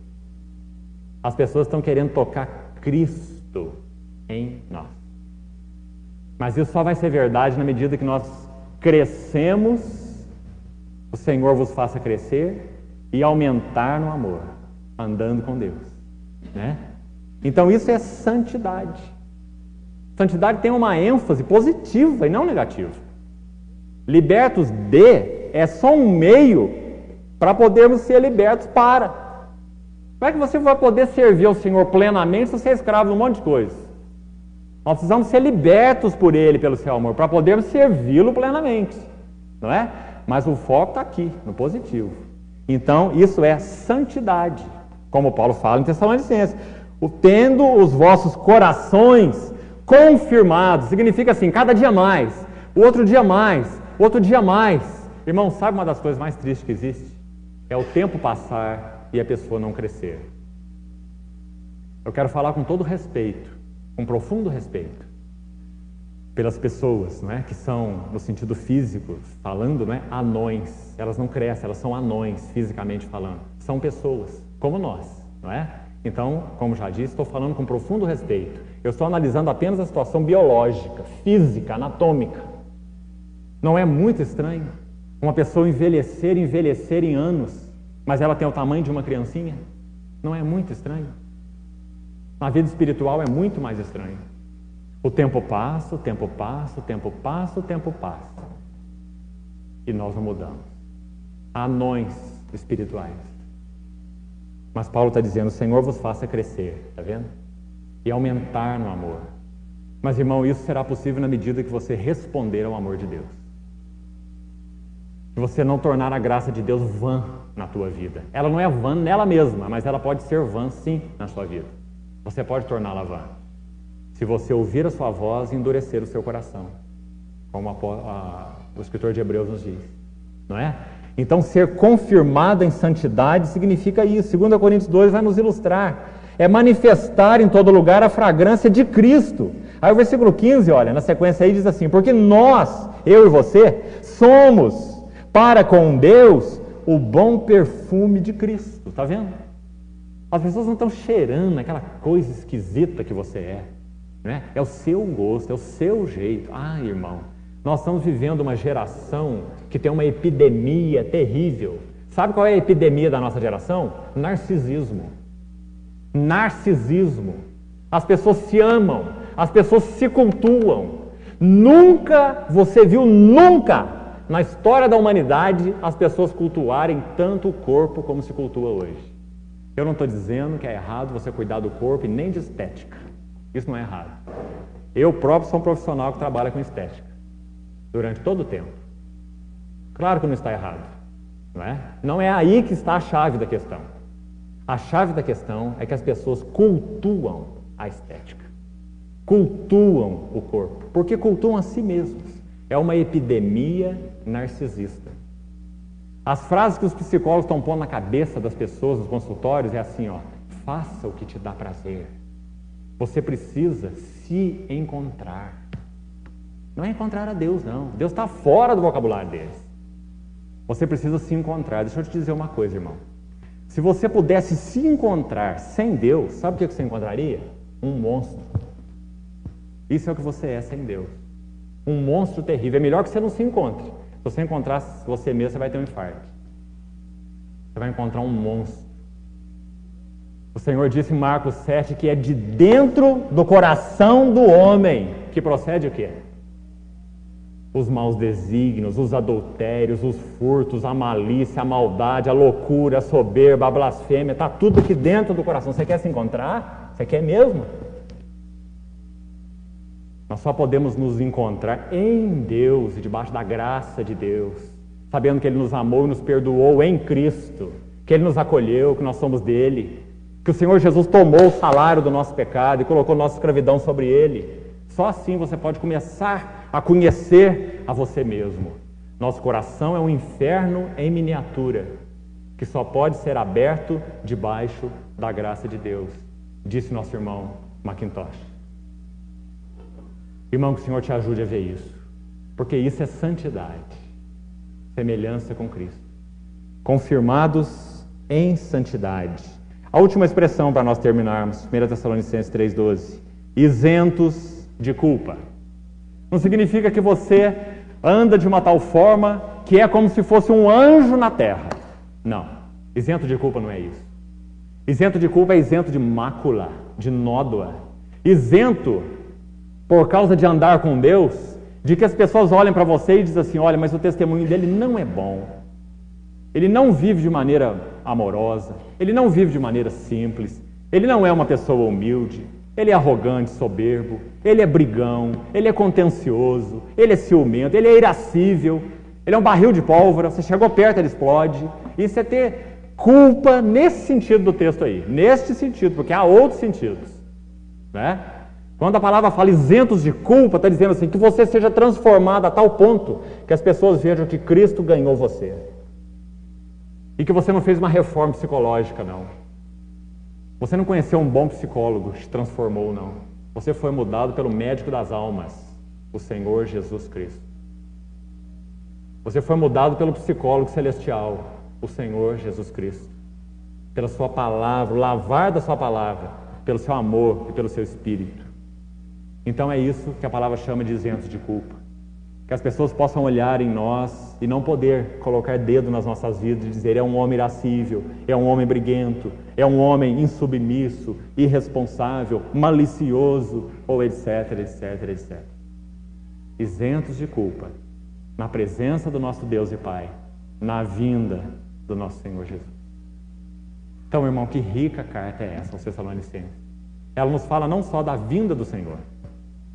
As pessoas estão querendo tocar Cristo em nós. Mas isso só vai ser verdade na medida que nós crescemos, o Senhor vos faça crescer e aumentar no amor, andando com Deus, né? Então isso é santidade. Santidade tem uma ênfase positiva e não negativa. Libertos de é só um meio para podermos ser libertos para. Como é que você vai poder servir ao Senhor plenamente se você é escravo de um monte de coisa? Nós precisamos ser libertos por Ele, pelo seu amor, para podermos servi-lo plenamente, não é? Mas o foco está aqui, no positivo. Então, isso é santidade, como Paulo fala em Tessalonicenses. Tendo os vossos corações confirmados, significa assim, cada dia mais, o outro dia mais, o outro dia mais. Irmão, sabe uma das coisas mais tristes que existe? É o tempo passar e a pessoa não crescer. Eu quero falar com todo respeito, com profundo respeito, pelas pessoas, não é, que são, no sentido físico, falando, não é, anões. Elas não crescem, elas são anões, fisicamente falando. São pessoas, como nós, não é? Então, como já disse, estou falando com profundo respeito. Eu estou analisando apenas a situação biológica, física, anatômica. Não é muito estranho uma pessoa envelhecer em anos, mas ela tem o tamanho de uma criancinha? Não é muito estranho? Na vida espiritual é muito mais estranho. O tempo passa, o tempo passa, o tempo passa, o tempo passa. E nós não mudamos. Anões espirituais. Mas Paulo está dizendo, o Senhor vos faça crescer, está vendo? E aumentar no amor. Mas, irmão, isso será possível na medida que você responder ao amor de Deus. Se você não tornar a graça de Deus vã na tua vida. Ela não é vã nela mesma, mas ela pode ser vã sim na sua vida. Você pode torná-la vã. Se você ouvir a sua voz e endurecer o seu coração. Como o escritor de Hebreus nos diz. Não é? Então, ser confirmado em santidade significa isso. 2 Coríntios 2 vai nos ilustrar. É manifestar em todo lugar a fragrância de Cristo. Aí o versículo 15, olha, na sequência aí diz assim, porque nós, eu e você, somos para com Deus o bom perfume de Cristo. Está vendo? As pessoas não estão cheirando aquela coisa esquisita que você é. Né? É o seu gosto, é o seu jeito. Ah, irmão, nós estamos vivendo uma geração que tem uma epidemia terrível. Sabe qual é a epidemia da nossa geração? Narcisismo. Narcisismo. As pessoas se amam, as pessoas se cultuam. Nunca, você viu nunca na história da humanidade as pessoas cultuarem tanto o corpo como se cultua hoje. Eu não estou dizendo que é errado você cuidar do corpo e nem de estética. Isso não é errado. Eu próprio sou um profissional que trabalha com estética durante todo o tempo. Claro que não está errado, não é? Não é aí que está a chave da questão. A chave da questão é que as pessoas cultuam a estética, cultuam o corpo, porque cultuam a si mesmos. É uma epidemia narcisista. As frases que os psicólogos estão pondo na cabeça das pessoas nos consultórios é assim, ó, faça o que te dá prazer. Você precisa se encontrar. Não é encontrar a Deus, não. Deus está fora do vocabulário deles. Você precisa se encontrar. Deixa eu te dizer uma coisa, irmão. Se você pudesse se encontrar sem Deus, sabe o que você encontraria? Um monstro. Isso é o que você é sem Deus. Um monstro terrível. É melhor que você não se encontre. Se você encontrar você mesmo, você vai ter um infarto. Você vai encontrar um monstro. O Senhor disse em Marcos 7 que é de dentro do coração do homem que procede o quê? Os maus desígnios, os adultérios, os furtos, a malícia, a maldade, a loucura, a soberba, a blasfêmia, está tudo aqui dentro do coração. Você quer se encontrar? Você quer mesmo? Nós só podemos nos encontrar em Deus e debaixo da graça de Deus, sabendo que Ele nos amou e nos perdoou em Cristo, que Ele nos acolheu, que nós somos dele, que o Senhor Jesus tomou o salário do nosso pecado e colocou nossa escravidão sobre Ele. Só assim você pode começar a conhecer a você mesmo. Nosso coração é um inferno em miniatura, que só pode ser aberto debaixo da graça de Deus, disse nosso irmão Macintosh. Irmão, que o Senhor te ajude a ver isso, porque isso é santidade, semelhança com Cristo. Confirmados em santidade. A última expressão para nós terminarmos, 1 Tessalonicenses 3,12. Isentos de culpa. Não significa que você anda de uma tal forma que é como se fosse um anjo na terra. Não. Isento de culpa não é isso. Isento de culpa é isento de mácula, de nódoa. Isento por causa de andar com Deus, de que as pessoas olhem para você e dizem assim, olha, mas o testemunho dele não é bom. Ele não vive de maneira amorosa, ele não vive de maneira simples, ele não é uma pessoa humilde, ele é arrogante, soberbo, ele é brigão, ele é contencioso, ele é ciumento, ele é irascível, ele é um barril de pólvora, você chegou perto, ele explode. Isso é ter culpa nesse sentido do texto aí, neste sentido, porque há outros sentidos, né? Quando a palavra fala isentos de culpa, está dizendo assim, que você seja transformado a tal ponto que as pessoas vejam que Cristo ganhou você. E que você não fez uma reforma psicológica, não. Você não conheceu um bom psicólogo que te transformou, não. Você foi mudado pelo médico das almas, o Senhor Jesus Cristo. Você foi mudado pelo psicólogo celestial, o Senhor Jesus Cristo. Pela sua palavra, o lavar da sua palavra, pelo seu amor e pelo seu espírito. Então é isso que a palavra chama de isentos de culpa. Que as pessoas possam olhar em nós e não poder colocar dedo nas nossas vidas e dizer é um homem irascível, é um homem briguento, é um homem insubmisso, irresponsável, malicioso, ou etc, etc, etc. Isentos de culpa, na presença do nosso Deus e Pai, na vinda do nosso Senhor Jesus. Então, irmão, que rica carta é essa aos Tessalonicenses? Ela nos fala não só da vinda do Senhor,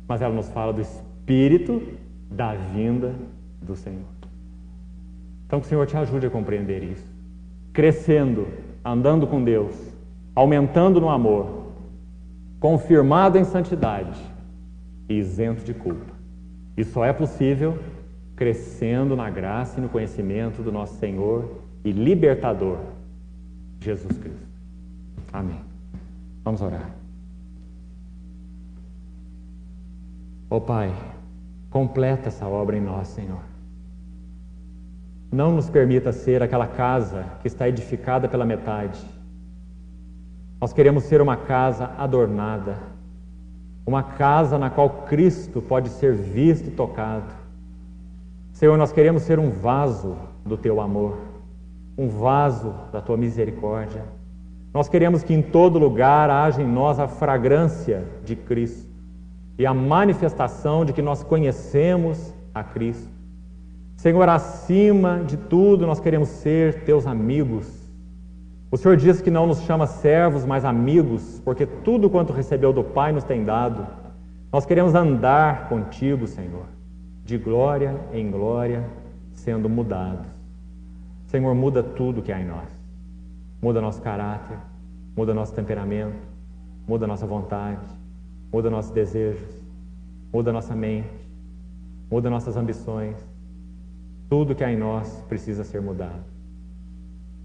mas ela nos fala do Espírito da vinda do Senhor. Então que o Senhor te ajude a compreender isso. Crescendo, andando com Deus, aumentando no amor, confirmado em santidade e isento de culpa. E só é possível crescendo na graça e no conhecimento do nosso Senhor e libertador, Jesus Cristo. Amém. Vamos orar. Ó Pai, completa essa obra em nós, Senhor. Não nos permita ser aquela casa que está edificada pela metade. Nós queremos ser uma casa adornada, uma casa na qual Cristo pode ser visto e tocado. Senhor, nós queremos ser um vaso do Teu amor, um vaso da Tua misericórdia. Nós queremos que em todo lugar haja em nós a fragrância de Cristo e a manifestação de que nós conhecemos a Cristo. Senhor, acima de tudo, nós queremos ser Teus amigos. O Senhor diz que não nos chama servos, mas amigos, porque tudo quanto recebeu do Pai nos tem dado. Nós queremos andar contigo, Senhor, de glória em glória, sendo mudados. Senhor, muda tudo que há em nós. Muda nosso caráter, muda nosso temperamento, muda nossa vontade, muda nossos desejos, muda nossa mente, muda nossas ambições. Tudo que há em nós precisa ser mudado.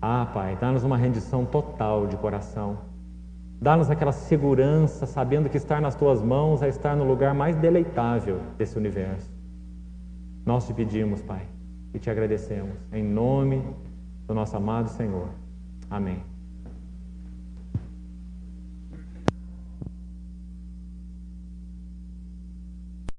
Ah, Pai, dá-nos uma rendição total de coração. Dá-nos aquela segurança, sabendo que estar nas Tuas mãos é estar no lugar mais deleitável desse universo. Nós te pedimos, Pai, e te agradecemos, em nome do nosso amado Senhor. Amém.